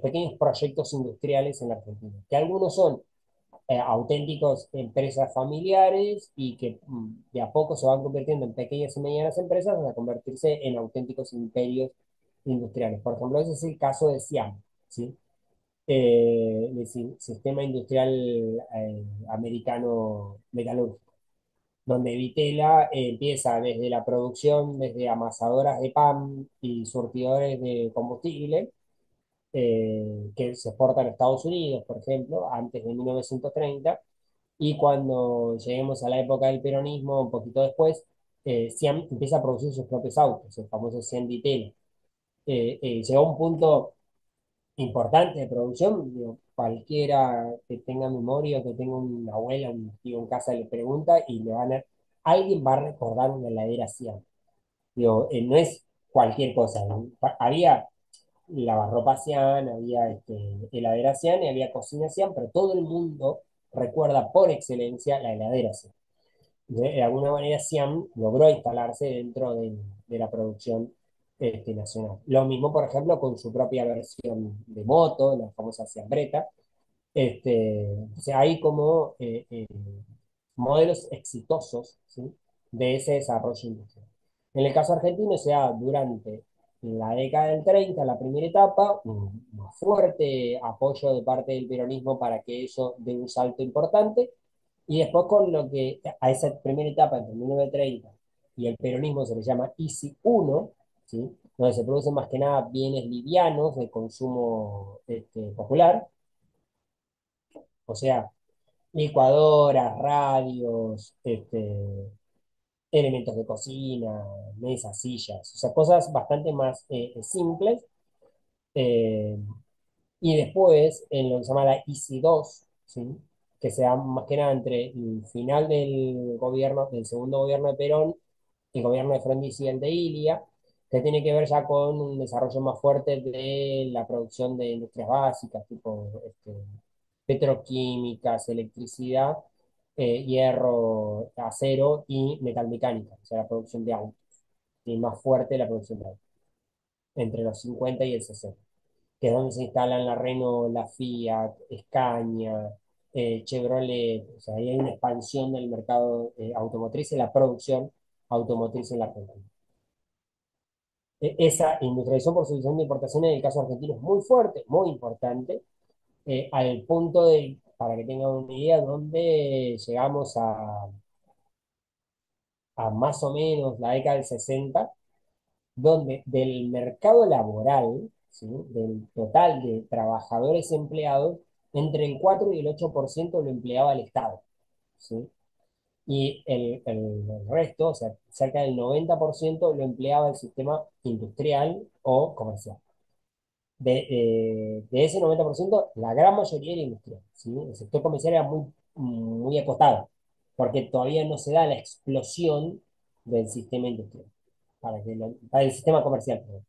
Speaker 1: pequeños proyectos industriales en la Argentina, que algunos son auténticos empresas familiares y que de a poco se van convirtiendo en pequeñas y medianas empresas hasta convertirse en auténticos imperios industriales. Por ejemplo, ese es el caso de Siam, ¿sí? Sistema industrial americano metalúrgico, donde Vitela empieza desde la producción, desde amasadoras de pan y surtidores de combustible, que se exportan a Estados Unidos, por ejemplo, antes de 1930, y cuando lleguemos a la época del peronismo, un poquito después, Siam empieza a producir sus propios autos, el famoso Siam Vitela. Llegó a un punto importante de producción, digo, cualquiera que tenga memoria, que tenga una abuela, un tío en casa, le pregunta y le van a, alguien va a recordar una heladera Siam. Digo, no es cualquier cosa. ¿No? Había lavarropa Siam, había heladera Siam y había cocina Siam, pero todo el mundo recuerda por excelencia la heladera Siam. De alguna manera Siam logró instalarse dentro de la producción nacional. Lo mismo, por ejemplo, con su propia versión de moto, la famosa Siam Bretta. O sea, hay como modelos exitosos, ¿sí? de ese desarrollo industrial. En el caso argentino, o sea, durante la década del 30, la primera etapa, un fuerte apoyo de parte del peronismo para que eso dé un salto importante, y después con lo que a esa primera etapa, entre 1930 y el peronismo, se le llama ICI 1, ¿sí? donde se producen más que nada bienes livianos de consumo popular, o sea, licuadoras, radios, elementos de cocina, mesas, sillas, o sea, cosas bastante más simples. eh, y después, en lo que se llama la ICI 2, ¿sí? que se da más que nada entre el final del gobierno, del segundo gobierno de Perón, el gobierno de Frondizi y el de Ilia, que tiene que ver ya con un desarrollo más fuerte de la producción de industrias básicas, tipo petroquímicas, electricidad, hierro, acero y metalmecánica, o sea, la producción de autos, y más fuerte la producción de autos, entre los 50 y el 60, que es donde se instalan la Renault, la Fiat, Scania, Chevrolet, o sea, ahí hay una expansión del mercado automotriz y la producción automotriz en la Argentina. Esa industrialización por solución de importaciones en el caso argentino es muy fuerte, muy importante, al punto de, para que tengan una idea, donde llegamos a más o menos la década del 60, donde del mercado laboral, ¿sí? del total de trabajadores empleados, entre el 4 y el 8% lo empleaba el Estado. ¿Sí? Y el resto, o sea, cerca del 90% lo empleaba el sistema industrial o comercial. De ese 90%, la gran mayoría era industrial, ¿sí? El sector comercial era muy acotado, porque todavía no se da la explosión del sistema industrial, para el sistema comercial, perdón.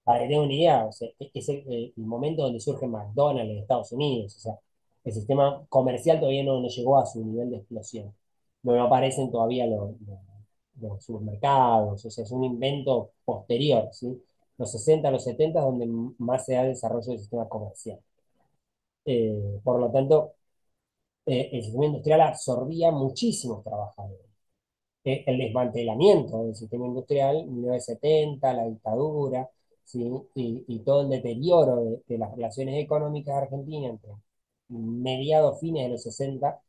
Speaker 1: Para que tengan una idea, o sea, es el momento donde surge McDonald's en Estados Unidos, o sea, el sistema comercial todavía no llegó a su nivel de explosión. No aparecen todavía los supermercados, o sea, es un invento posterior, ¿sí? Los 60 los 70 es donde más se da el desarrollo del sistema comercial. Por lo tanto, el sistema industrial absorbía muchísimos trabajadores. El desmantelamiento del sistema industrial, 1970, la dictadura, ¿sí? Y todo el deterioro de las relaciones económicas argentinas entre mediados, fines de los 60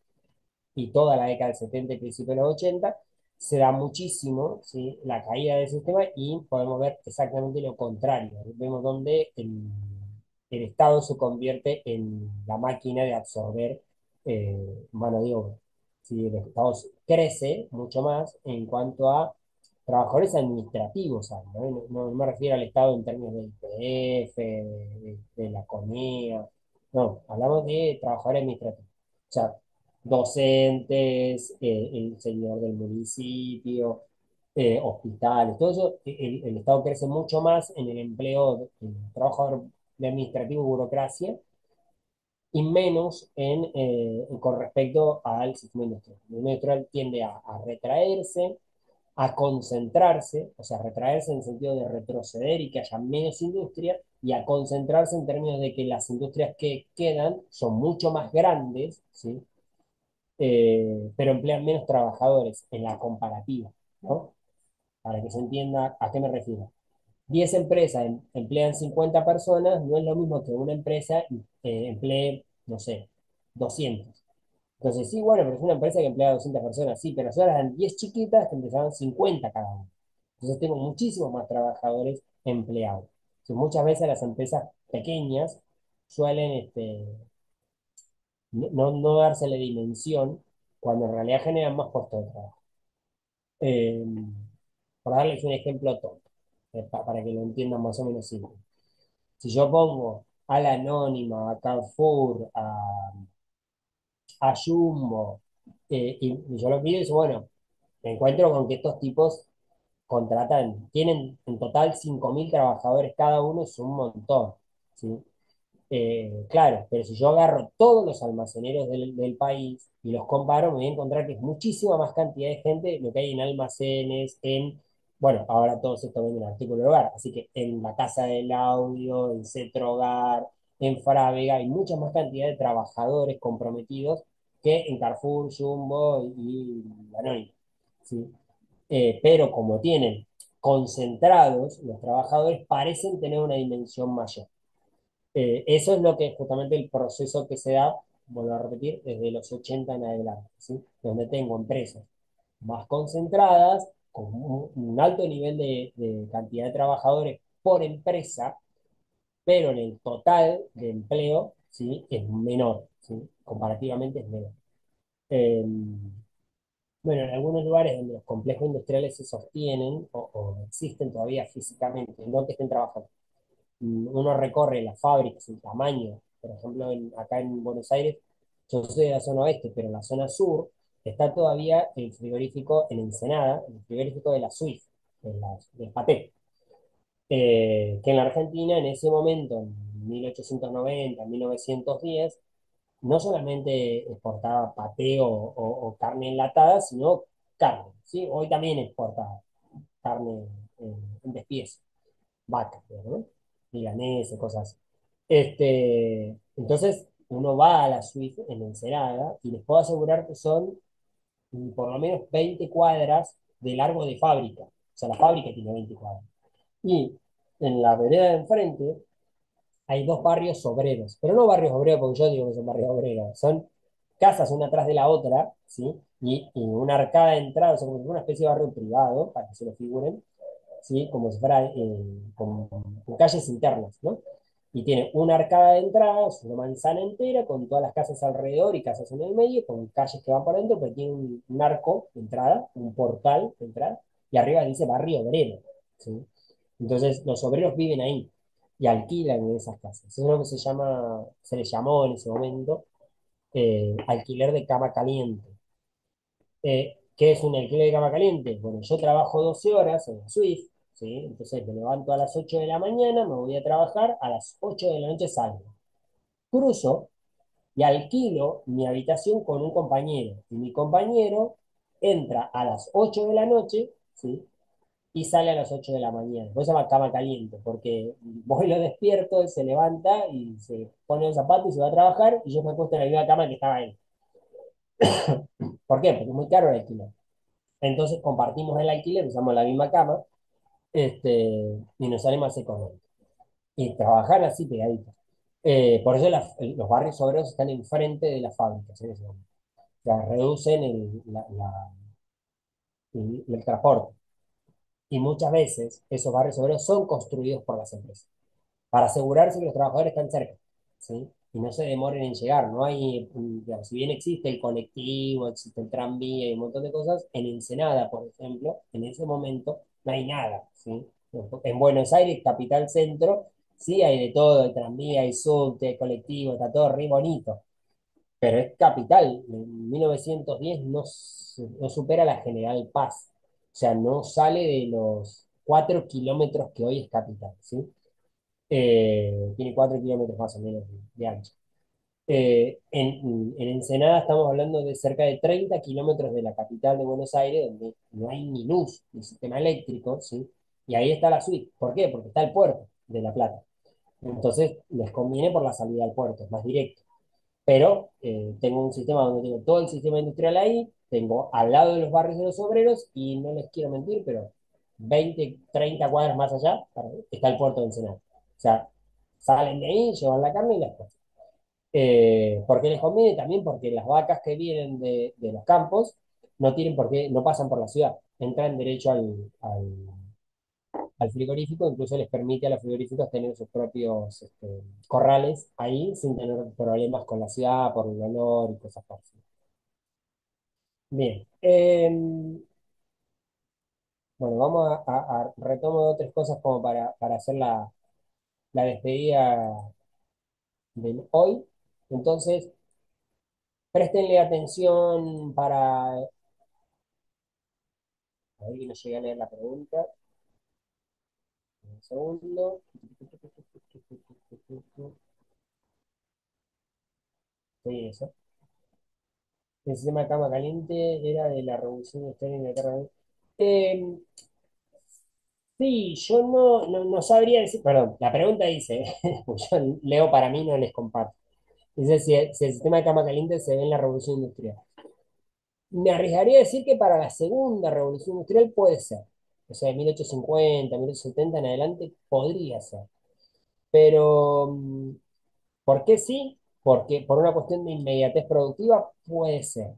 Speaker 1: y toda la década del 70 y principios de los 80, se da muchísimo, ¿sí? la caída del sistema y podemos ver exactamente lo contrario. Vemos donde el Estado se convierte en la máquina de absorber mano de obra. ¿Sí? El Estado crece mucho más en cuanto a trabajadores administrativos, ¿sabes? No me refiero al Estado en términos de IPF, de la CONEA, no, hablamos de trabajadores administrativos. O sea, docentes, el señor del municipio, hospitales, todo eso, el Estado crece mucho más en el empleo, en el trabajo de administrativo y burocracia, y menos con respecto al sistema industrial. El sistema industrial tiende a retraerse, a concentrarse, o sea, retraerse en el sentido de retroceder y que haya menos industria, y a concentrarse en términos de que las industrias que quedan son mucho más grandes, ¿sí? Pero emplean menos trabajadores en la comparativa, ¿no? Para que se entienda a qué me refiero. 10 empresas emplean 50 personas, no es lo mismo que una empresa emplee, no sé, 200. Entonces, sí, bueno, pero es una empresa que emplea 200 personas, sí, pero son las 10 chiquitas que empleaban 50 cada uno. Entonces, tengo muchísimos más trabajadores empleados. Entonces, muchas veces las empresas pequeñas suelen no darse la dimensión cuando en realidad generan más puestos de trabajo. Eh, por darles un ejemplo tonto, para que lo entiendan más o menos simple. Si yo pongo a la Anónima, a Carrefour, a Jumbo, y yo lo miro y digo, bueno, me encuentro con que estos tipos tienen en total 5.000 trabajadores cada uno, es un montón, ¿sí? Claro, pero si yo agarro todos los almaceneros del país y los comparo, me voy a encontrar que es muchísima más cantidad de gente lo que hay en almacenes, bueno, ahora todos estos venden artículos de hogar, así que en la Casa del Audio, en Cetrogar, en Frávega, hay mucha más cantidad de trabajadores comprometidos que en Carrefour, Jumbo y Danone, ¿sí? Pero como tienen concentrados, los trabajadores parecen tener una dimensión mayor. Eso es lo que justamente el proceso que se da, vuelvo a repetir, desde los 80 en adelante, ¿sí? Donde tengo empresas más concentradas, con un alto nivel de cantidad de trabajadores por empresa, pero en el total de empleo, ¿sí? Es menor, ¿sí? Comparativamente es menor. Eh, bueno, en algunos lugares donde los complejos industriales se sostienen o existen todavía físicamente, no que estén trabajando, uno recorre las fábricas, el tamaño, por ejemplo, acá en Buenos Aires, yo soy de la zona oeste, pero en la zona sur está todavía el frigorífico en Ensenada, el frigorífico de la Swift, del Paté, que en la Argentina en ese momento, en 1890, 1910, no solamente exportaba paté o carne enlatada, sino carne, ¿sí? Hoy también exporta carne en despiece vaca, ¿no? Milanesa, cosas así. Entonces, uno va a la Swift en Ensenada y les puedo asegurar que son por lo menos 20 cuadras de largo de fábrica. O sea, la fábrica tiene 20 cuadras. Y en la vereda de enfrente hay dos barrios obreros, pero no barrios obreros porque yo digo que son barrios obreros, son casas una atrás de la otra, ¿sí? Y una arcada de entrada, o sea, como una especie de barrio privado, para que se lo figuren, ¿sí? Como si fuera con calles internas, ¿no? Y tiene una arcada de entrada, es una manzana entera, con todas las casas alrededor y casas en el medio, con calles que van por dentro, pero tiene un arco de entrada, un portal de entrada, y arriba dice barrio obrero, ¿sí? Entonces, los obreros viven ahí y alquilan en esas casas. Eso es lo que se le llamó en ese momento alquiler de cama caliente. ¿Qué es un alquiler de cama caliente? Bueno, yo trabajo 12 horas en la Swift, ¿sí? Entonces me levanto a las 8 de la mañana, me voy a trabajar, a las 8 de la noche salgo. Cruzo y alquilo mi habitación con un compañero. Y mi compañero entra a las 8 de la noche, ¿sí? Y sale a las 8 de la mañana. Por eso se llama cama caliente, porque voy lo despierto, él se levanta y se pone los zapatos y se va a trabajar, y yo me acuesto en la misma cama que estaba él. ¿Por qué? Porque es muy caro el alquiler. Entonces compartimos el alquiler, usamos la misma cama, y nos sale más económico. Y trabajar así pegaditos. Por eso los barrios obreros están enfrente de las fábricas en ese momento. O sea, reducen el transporte. Y muchas veces esos barrios obreros son construidos por las empresas, para asegurarse que los trabajadores están cerca, ¿sí? Y no se demoren en llegar. No hay, digamos, si bien existe el colectivo, existe el tranvía y un montón de cosas, en Ensenada, por ejemplo, en ese momento no hay nada, ¿sí? En Buenos Aires, capital centro, sí hay de todo, hay tranvía, hay subte, hay colectivo, está todo re bonito, pero es capital. En 1910 no supera la General Paz, o sea, no sale de los 4 kilómetros que hoy es capital, ¿sí? Tiene 4 kilómetros más o menos de ancho. En Ensenada estamos hablando de cerca de 30 kilómetros de la capital de Buenos Aires, donde no hay ni luz, ni sistema eléctrico, ¿sí? Y ahí está la suite. ¿Por qué? Porque está el puerto de La Plata. Entonces les conviene por la salida al puerto, es más directo. Pero tengo un sistema donde tengo todo el sistema industrial ahí, tengo al lado de los barrios de los obreros y no les quiero mentir, pero 20 30 cuadras más allá está el puerto de Ensenada. O sea, salen de ahí, llevan la carne y la exportan. ¿Por qué les conviene? También porque las vacas que vienen de los campos no tienen por qué, no pasan por la ciudad, entran derecho al frigorífico, incluso les permite a los frigoríficos tener sus propios corrales ahí sin tener problemas con la ciudad por el olor y cosas así. Bien, bueno, vamos a retomo otras cosas como para hacer la despedida del hoy. Entonces, préstenle atención para... A ver que no llegué a leer la pregunta. Un segundo. Sí, eso. El sistema de cama caliente era de la Revolución Industrial en Inglaterra. Eh, sí, yo no sabría decir, perdón, la pregunta dice, pues yo leo para mí, no les comparto. Dice si el sistema de cama caliente se ve en la Revolución Industrial. Me arriesgaría a decir que para la segunda revolución industrial puede ser. O sea, de 1850, 1870 en adelante podría ser. Pero, ¿por qué sí? Porque por una cuestión de inmediatez productiva puede ser.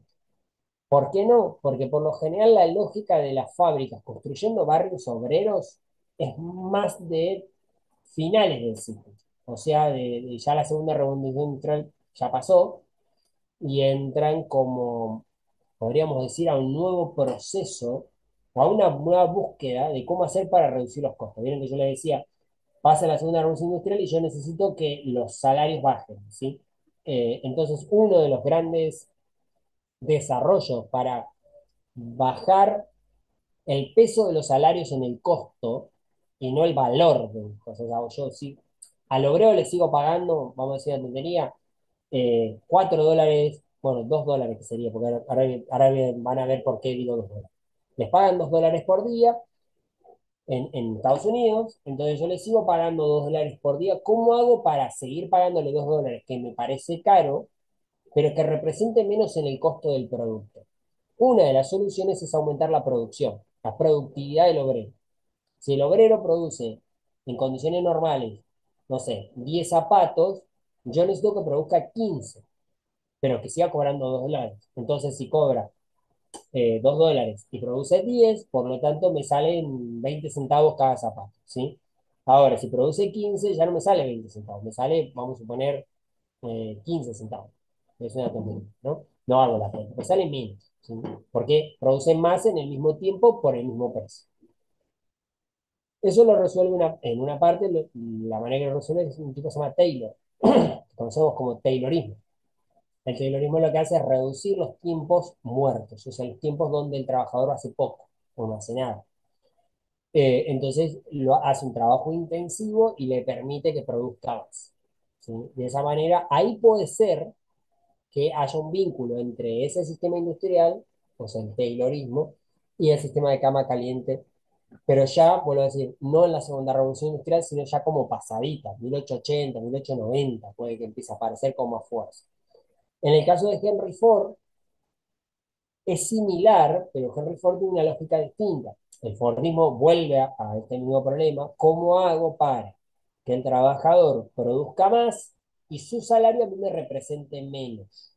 Speaker 1: ¿Por qué no? Porque por lo general la lógica de las fábricas construyendo barrios obreros es más de finales del siglo. O sea, de ya la segunda revolución industrial ya pasó y entran como podríamos decir, a un nuevo proceso o a una nueva búsqueda de cómo hacer para reducir los costos. Vieron que yo les decía, pasa la segunda revolución industrial y yo necesito que los salarios bajen, ¿sí? Entonces, uno de los grandes desarrollos para bajar el peso de los salarios en el costo y no el valor de los costos. O sea, yo sí, al obrero le sigo pagando, vamos a decir la tontería, $4, bueno, $2 que sería, porque ahora van a ver por qué digo $2. Les pagan $2 por día en Estados Unidos, entonces yo les sigo pagando $2 por día. ¿Cómo hago para seguir pagándole $2 que me parece caro, pero que represente menos en el costo del producto? Una de las soluciones es aumentar la producción, la productividad del obrero. Si el obrero produce en condiciones normales, no sé, 10 zapatos, yo necesito que produzca 15 pero que siga cobrando $2. Entonces, si cobra $2 y produce 10 por lo tanto me salen 20 centavos cada zapato, ¿sí? Ahora, si produce 15 ya no me sale 20 centavos, me sale, vamos a suponer, 15 centavos. Es una tontería, ¿no? No hago la cuenta, me sale menos, ¿sí? Porque producen más en el mismo tiempo por el mismo precio. Eso lo resuelve en una parte, la manera que lo resuelve es un tipo que se llama Taylor, que conocemos como Taylorismo. El taylorismo lo que hace es reducir los tiempos muertos, o sea, los tiempos donde el trabajador hace poco o no hace nada. Entonces hace un trabajo intensivo y le permite que produzca más, ¿sí? De esa manera, ahí puede ser que haya un vínculo entre ese sistema industrial, o sea, el taylorismo, y el sistema de cama caliente, pero ya, vuelvo a decir, no en la segunda revolución industrial, sino ya como pasadita, 1880, 1890, puede que empiece a aparecer con más fuerza. En el caso de Henry Ford, es similar, pero Henry Ford tiene una lógica distinta. El Fordismo vuelve a este mismo problema. ¿Cómo hago para que el trabajador produzca más y su salario a mí me represente menos?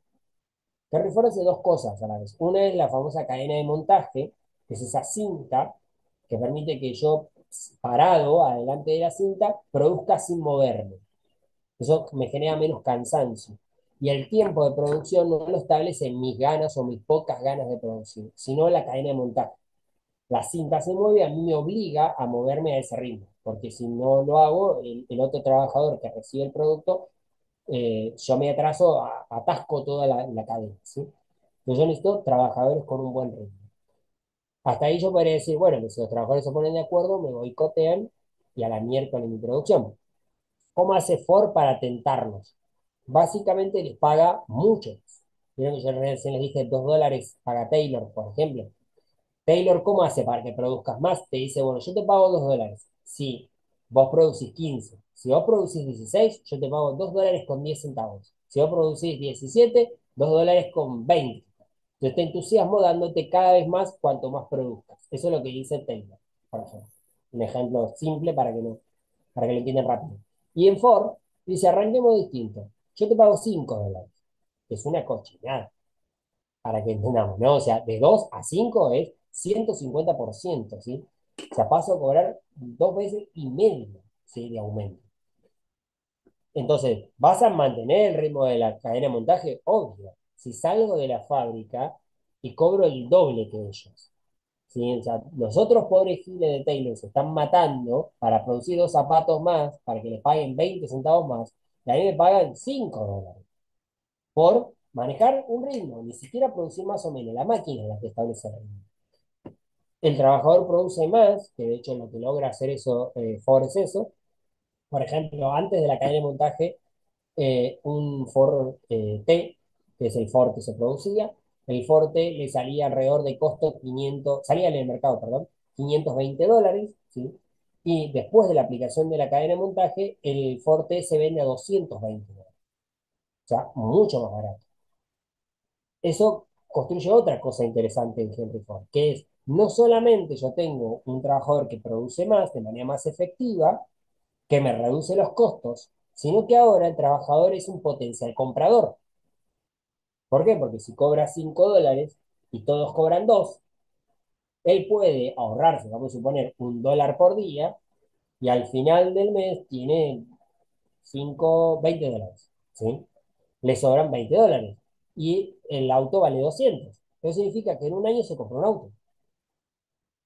Speaker 1: Henry Ford hace dos cosas a la vez. Una es la famosa cadena de montaje, que es esa cinta que permite que yo, parado adelante de la cinta, produzca sin moverme. Eso me genera menos cansancio. Y el tiempo de producción no lo establecen mis ganas o mis pocas ganas de producir, sino la cadena de montaje. La cinta se mueve, a mí me obliga a moverme a ese ritmo, porque si no lo hago, el otro trabajador que recibe el producto, yo me atraso, atasco toda la cadena, ¿sí? Entonces yo necesito trabajadores con un buen ritmo. Hasta ahí yo podría decir, bueno, si los trabajadores se ponen de acuerdo, me boicotean y a la miércoles mi producción. ¿Cómo hace Ford para tentarnos? Básicamente les paga mucho. Vieron que yo recién les dije $2 paga Taylor, por ejemplo. Taylor, ¿cómo hace para que produzcas más? Te dice, bueno, yo te pago $2. Si vos producís 15, si vos producís 16, yo te pago $2 con 10 centavos. Si vos producís 17, $2 con 20. Yo te entusiasmo dándote cada vez más cuanto más produzcas. Eso es lo que dice Taylor, por ejemplo. Un ejemplo simple para que lo entiendan rápido. Y en Ford dice, arranquemos distinto. Yo te pago $5, que es una cochinada, para que entendamos, ¿no? O sea, de 2 a 5 es 150%, ¿sí? O sea, paso a cobrar 2 veces y media, ¿sí? De aumento. Entonces, ¿vas a mantener el ritmo de la cadena de montaje? Obvio. Si salgo de la fábrica y cobro el doble que ellos. ¿Sí? O sea, los otros pobres giles de Taylor se están matando para producir dos zapatos más, para que les paguen 20 centavos más. Y a mí me pagan $5 por manejar un ritmo, ni siquiera producir más o menos, la máquina es la que establece el ritmo. El trabajador produce más, que de hecho lo que logra hacer eso, Ford es eso. Por ejemplo, antes de la cadena de montaje, un Ford T, que es el Ford que se producía, el Ford T le salía alrededor de costo 500, salía en el mercado, perdón, $520, ¿sí? Y después de la aplicación de la cadena de montaje, el Ford T se vende a $220, o sea, mucho más barato. Eso construye otra cosa interesante en Henry Ford, que es, no solamente yo tengo un trabajador que produce más de manera más efectiva, que me reduce los costos, sino que ahora el trabajador es un potencial comprador. ¿Por qué? Porque si cobra $5 y todos cobran 2, él puede ahorrarse, vamos a suponer, $1 por día y al final del mes tiene 5, $20, ¿sí? Le sobran $20 y el auto vale 200. Eso significa que en un año se compró un auto.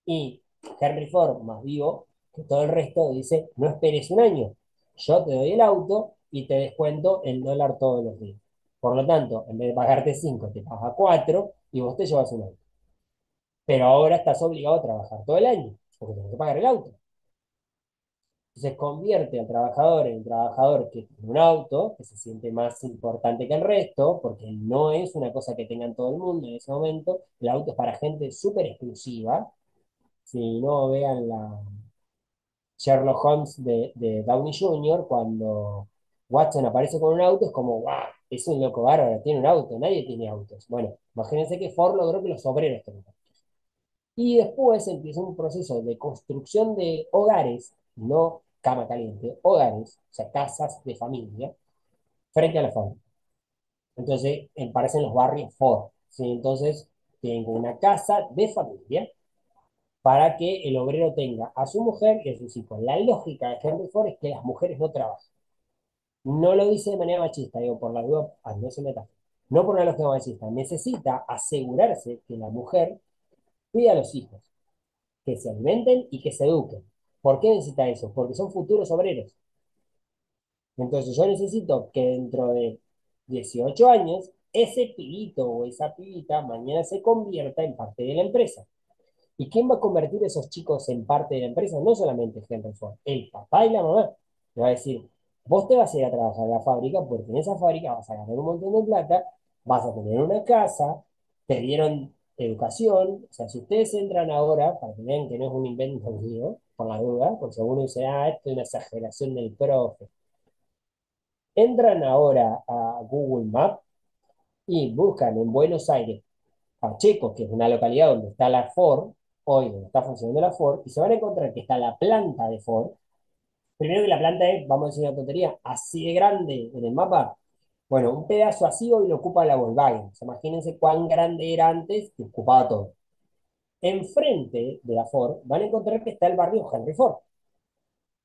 Speaker 1: Y Henry Ford, más vivo que todo el resto, dice, no esperes un año, yo te doy el auto y te descuento el dólar todos los días. Por lo tanto, en vez de pagarte 5 te paga 4 y vos te llevas un auto. Pero ahora estás obligado a trabajar todo el año, porque tenés que pagar el auto. Entonces convierte al trabajador en un trabajador que tiene un auto, que se siente más importante que el resto, porque no es una cosa que tengan todo el mundo en ese momento. El auto es para gente súper exclusiva. Si no, vean la Sherlock Holmes de Downey Jr., cuando Watson aparece con un auto, es como, wow, es un loco bárbaro, tiene un auto, nadie tiene autos. Bueno, imagínense que Ford logró que los obreros tengan. Y después empieza un proceso de construcción de hogares, no cama caliente, hogares, o sea, casas de familia, frente a la fábrica. Entonces, aparecen los barrios Ford, ¿sí? Entonces, tengo una casa de familia para que el obrero tenga a su mujer y a sus hijos. La lógica de Henry Ford es que las mujeres no trabajan. No lo dice de manera machista, digo, por la duda, no se meta. No por una lógica machista. Necesita asegurarse que la mujer cuida a los hijos, que se alimenten y que se eduquen. ¿Por qué necesita eso? Porque son futuros obreros. Entonces yo necesito que dentro de 18 años, ese pibito o esa pibita mañana se convierta en parte de la empresa. ¿Y quién va a convertir a esos chicos en parte de la empresa? No solamente Henry Ford, el papá y la mamá. Le va a decir, vos te vas a ir a trabajar a la fábrica porque en esa fábrica vas a ganar un montón de plata, vas a tener una casa, te dieron educación. O sea, si ustedes entran ahora, para que vean que no es un invento mío, por la duda, porque según dice, esto es una exageración del profe. Entran ahora a Google Maps y buscan en Buenos Aires Pacheco, que es una localidad donde está la Ford, hoy donde está funcionando la Ford, y se van a encontrar que está la planta de Ford. Primero que la planta es, vamos a decir una tontería, así de grande en el mapa. Bueno, un pedazo así hoy lo ocupa la Volkswagen. O sea, imagínense cuán grande era antes que ocupaba todo. Enfrente de la Ford van a encontrar que está el barrio Henry Ford,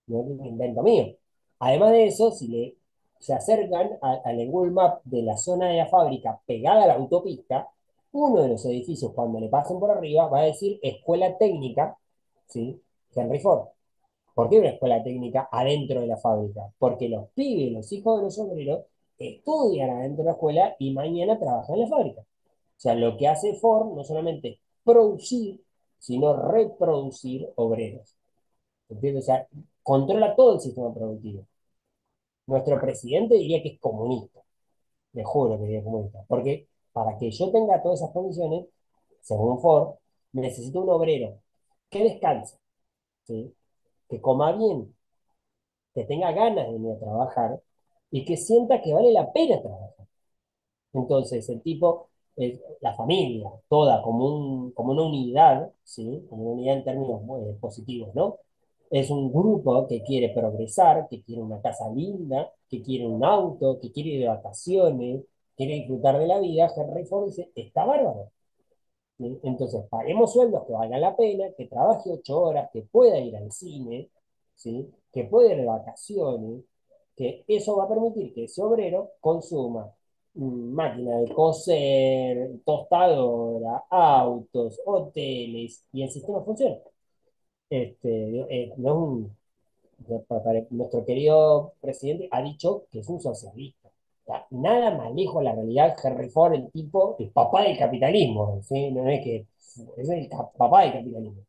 Speaker 1: no es un invento mío. Además de eso, si se acercan al Google Map de la zona de la fábrica pegada a la autopista, uno de los edificios, cuando le pasen por arriba, va a decir Escuela Técnica, ¿sí? Henry Ford. ¿Por qué una escuela técnica adentro de la fábrica? Porque los pibes, los hijos de los obreros, estudian adentro de la escuela y mañana trabajan en la fábrica. O sea, lo que hace Ford no solamente es producir, sino reproducir obreros. ¿Entiendes? O sea, controla todo el sistema productivo. Nuestro presidente diría que es comunista, le juro que diría comunista, porque para que yo tenga todas esas condiciones, según Ford, necesito un obrero que descanse, ¿sí? Que coma bien, que tenga ganas de venir a trabajar y que sienta que vale la pena trabajar. Entonces, el tipo, la familia, toda como una unidad, ¿sí? Como una unidad en términos positivos, ¿no? Es un grupo que quiere progresar, que quiere una casa linda, que quiere un auto, que quiere ir de vacaciones, quiere disfrutar de la vida. Henry Ford dice, está bárbaro. ¿Sí? Entonces, paguemos sueldos que valgan la pena, que trabaje 8 horas, que pueda ir al cine, ¿sí? Que pueda ir de vacaciones, que eso va a permitir que ese obrero consuma máquina de coser, tostadora, autos, hoteles, y el sistema funciona. No es Nuestro querido presidente ha dicho que es un socialista. O sea, nada más lejos de la realidad. Henry Ford, el tipo, el papá del capitalismo, ¿sí? No es que es el papá del capitalismo.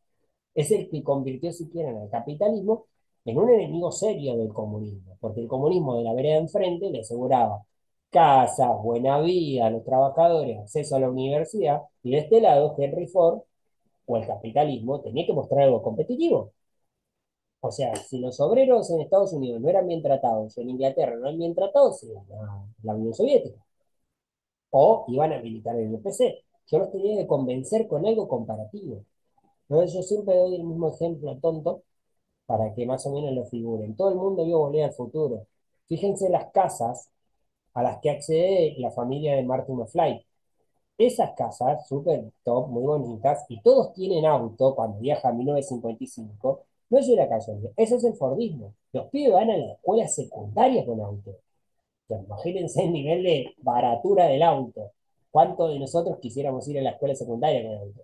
Speaker 1: Es el que convirtió, si quieren, al capitalismo en un enemigo serio del comunismo, porque el comunismo de la vereda enfrente le aseguraba casa, buena vida a los trabajadores, acceso a la universidad, y de este lado, Henry Ford, o el capitalismo, tenía que mostrar algo competitivo. O sea, si los obreros en Estados Unidos no eran bien tratados, en Inglaterra no eran bien tratados, se iban a la Unión Soviética o iban a militar en el PC. Yo los tenía que convencer con algo comparativo. Entonces yo siempre doy el mismo ejemplo tonto para que más o menos lo figuren. Todo el mundo vio Volver al Futuro. Fíjense las casas a las que accede la familia de Marty McFly. Esas casas, súper top, muy bonitas, y todos tienen auto cuando viajan a 1955, no es una casualidad, ese es el Fordismo. Los pibes van a la escuela secundaria con auto. O sea, imagínense el nivel de baratura del auto. ¿Cuántos de nosotros quisiéramos ir a la escuela secundaria con auto?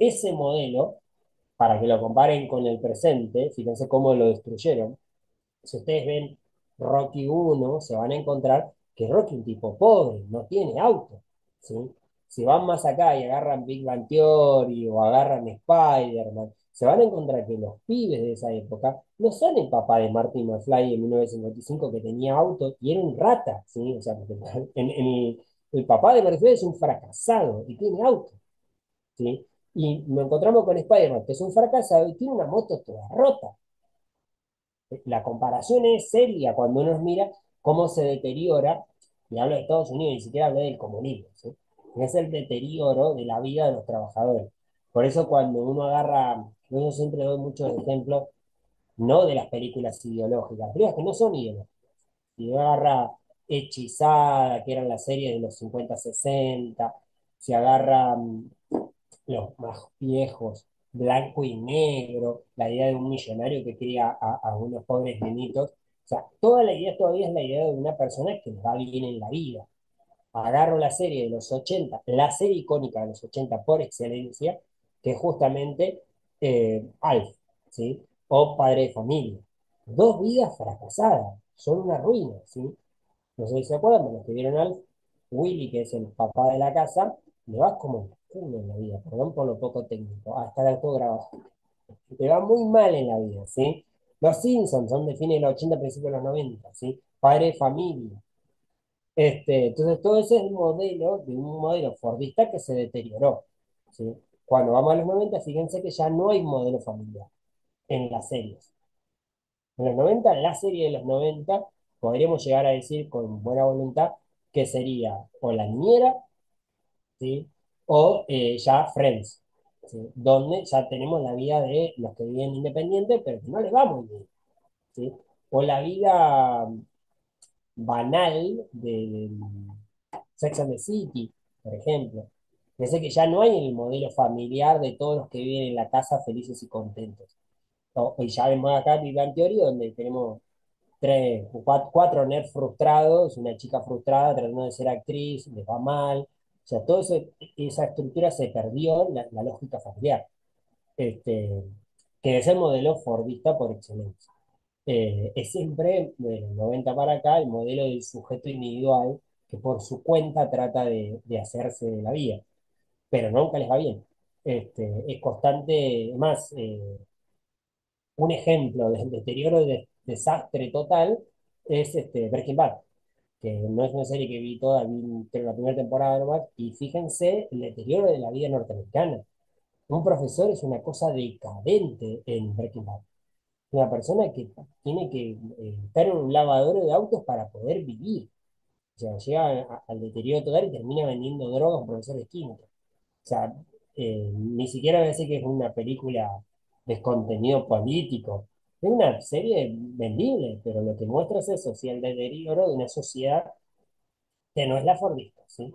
Speaker 1: Ese modelo, para que lo comparen con el presente, fíjense cómo lo destruyeron. Si ustedes ven Rocky uno se van a encontrar que Rocky es un tipo pobre, no tiene auto, ¿sí? Si van más acá y agarran Big Bang Theory o agarran Spider-Man, se van a encontrar que los pibes de esa época no son el papá de Marty McFly en 1955 que tenía auto y era un rata, ¿sí? O sea, porque el papá de McFly es un fracasado y tiene auto, ¿sí? Y nos encontramos con Spider-Man, que es un fracasado y tiene una moto toda rota. La comparación es seria cuando uno mira cómo se deteriora, y hablo de Estados Unidos, ni siquiera hablo del comunismo, ¿sí? Es el deterioro de la vida de los trabajadores. Por eso cuando uno agarra, yo siempre doy muchos ejemplos, no de las películas ideológicas, películas que no son ideológicas. Si uno agarra Hechizada, que eran las series de los 50 60, si agarra los más viejos, blanco y negro, la idea de un millonario que cría a unos pobres nenitos. O sea, toda la idea todavía es la idea de una persona que les va bien en la vida. Agarro la serie de los 80, la serie icónica de los 80 por excelencia, que es justamente Alf, ¿sí? O Padre de Familia. Dos vidas fracasadas, son una ruina, ¿sí? No sé si se acuerdan, pero los que vieron Alf, Willy, que es el papá de la casa, le va como el culo en la vida, perdón por lo poco técnico, hasta el autograbado. Le va muy mal en la vida, ¿sí? Los Simpsons son de fines de los 80, principios de los 90, ¿sí? Padre de familia. Entonces, todo ese es el modelo de un modelo fordista que se deterioró, ¿sí? Cuando vamos a los 90, fíjense que ya no hay modelo familiar en las series. En los 90 la serie de los 90 podríamos llegar a decir con buena voluntad que sería o La Niñera, ¿sí? O ya Friends, ¿sí? Donde ya tenemos la vida de los que viven independientes, pero que no les va muy bien, ¿sí? O la vida banal de Sex and the City, por ejemplo. Pensé que ya no hay el modelo familiar de todos los que viven en la casa felices y contentos. Y ya vemos acá Big Bang Theory, donde tenemos cuatro nerds frustrados, una chica frustrada tratando de ser actriz, les va mal. O sea, esa estructura se perdió, la lógica familiar, este, que es el modelo fordista por excelencia. Es siempre, de los 90 para acá, el modelo del sujeto individual que por su cuenta trata de hacerse de la vida, pero nunca les va bien. Es constante, más, un ejemplo del deterioro de desastre total es Breaking Bad, que no es una serie que vi toda, vi creo, la primera temporada nomás, y fíjense el deterioro de la vida norteamericana. Un profesor es una cosa decadente en Breaking Bad. Una persona que tiene que estar en un lavadero de autos para poder vivir. O sea, llega al deterioro total y termina vendiendo drogas a un profesor de química. O sea, ni siquiera me parece que es una película de contenido político. Es una serie vendible, pero lo que muestra es eso, sí, el deterioro de una sociedad que no es la fordista, ¿sí?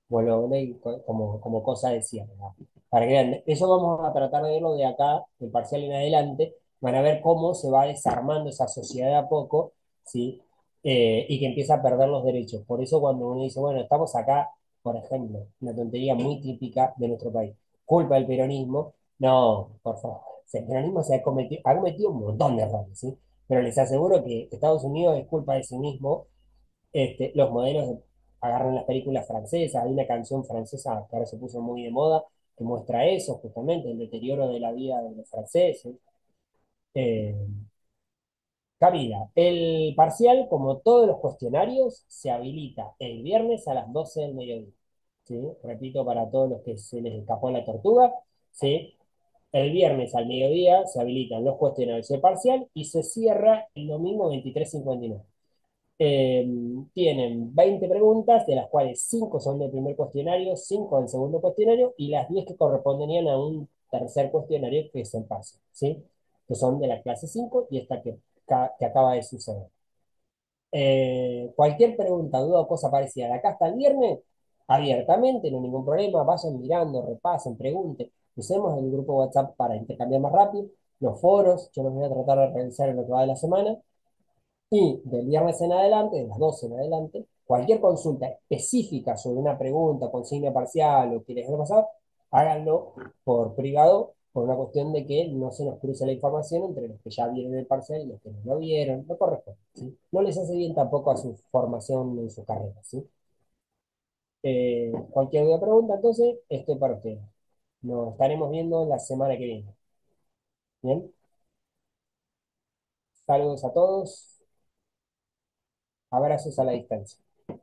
Speaker 1: Como cosa de cierre, ¿no? Para que vean, eso vamos a tratar de verlo de acá, del parcial en adelante, van a ver cómo se va desarmando esa sociedad de a poco, ¿sí? Y que empieza a perder los derechos. Por eso cuando uno dice, bueno, estamos acá, por ejemplo, una tontería muy típica de nuestro país, culpa del peronismo, no, por favor, el peronismo ha cometido un montón de errores, ¿sí? pero les aseguro que Estados Unidos es culpa de sí mismo. Los modelos agarran las películas francesas, hay una canción francesa que ahora se puso muy de moda, que muestra eso, justamente, el deterioro de la vida de los franceses. Eh, Camila, el parcial, como todos los cuestionarios, se habilita el viernes a las 12 del mediodía. ¿Sí? Repito para todos los que se les escapó la tortuga. ¿Sí? El viernes al mediodía se habilitan los cuestionarios de parcial y se cierra el domingo 23:59. Eh, Tienen 20 preguntas, de las cuales 5 son del primer cuestionario, 5 del segundo cuestionario y las 10 que corresponderían a un tercer cuestionario que es el parcial, ¿sí? Que son de la clase 5 y esta que acaba de suceder. Cualquier pregunta, duda o cosa parecida de acá hasta el viernes, abiertamente, no hay ningún problema, vayan mirando, repasen, pregunten. Usemos el grupo WhatsApp para intercambiar más rápido, los foros, yo los voy a tratar de revisar en lo que va de la semana. Y del viernes en adelante, de las 12 en adelante, cualquier consulta específica sobre una pregunta, consigna parcial o que les haya pasado, háganlo por privado, por una cuestión de que no se nos cruce la información entre los que ya vieron el parcial y los que no lo vieron, no corresponde, ¿sí? No les hace bien tampoco a su formación en su carrera, ¿sí? Cualquier duda o pregunta, entonces, estoy para ustedes. Nos estaremos viendo la semana que viene. Bien, saludos a todos, abrazos a la distancia.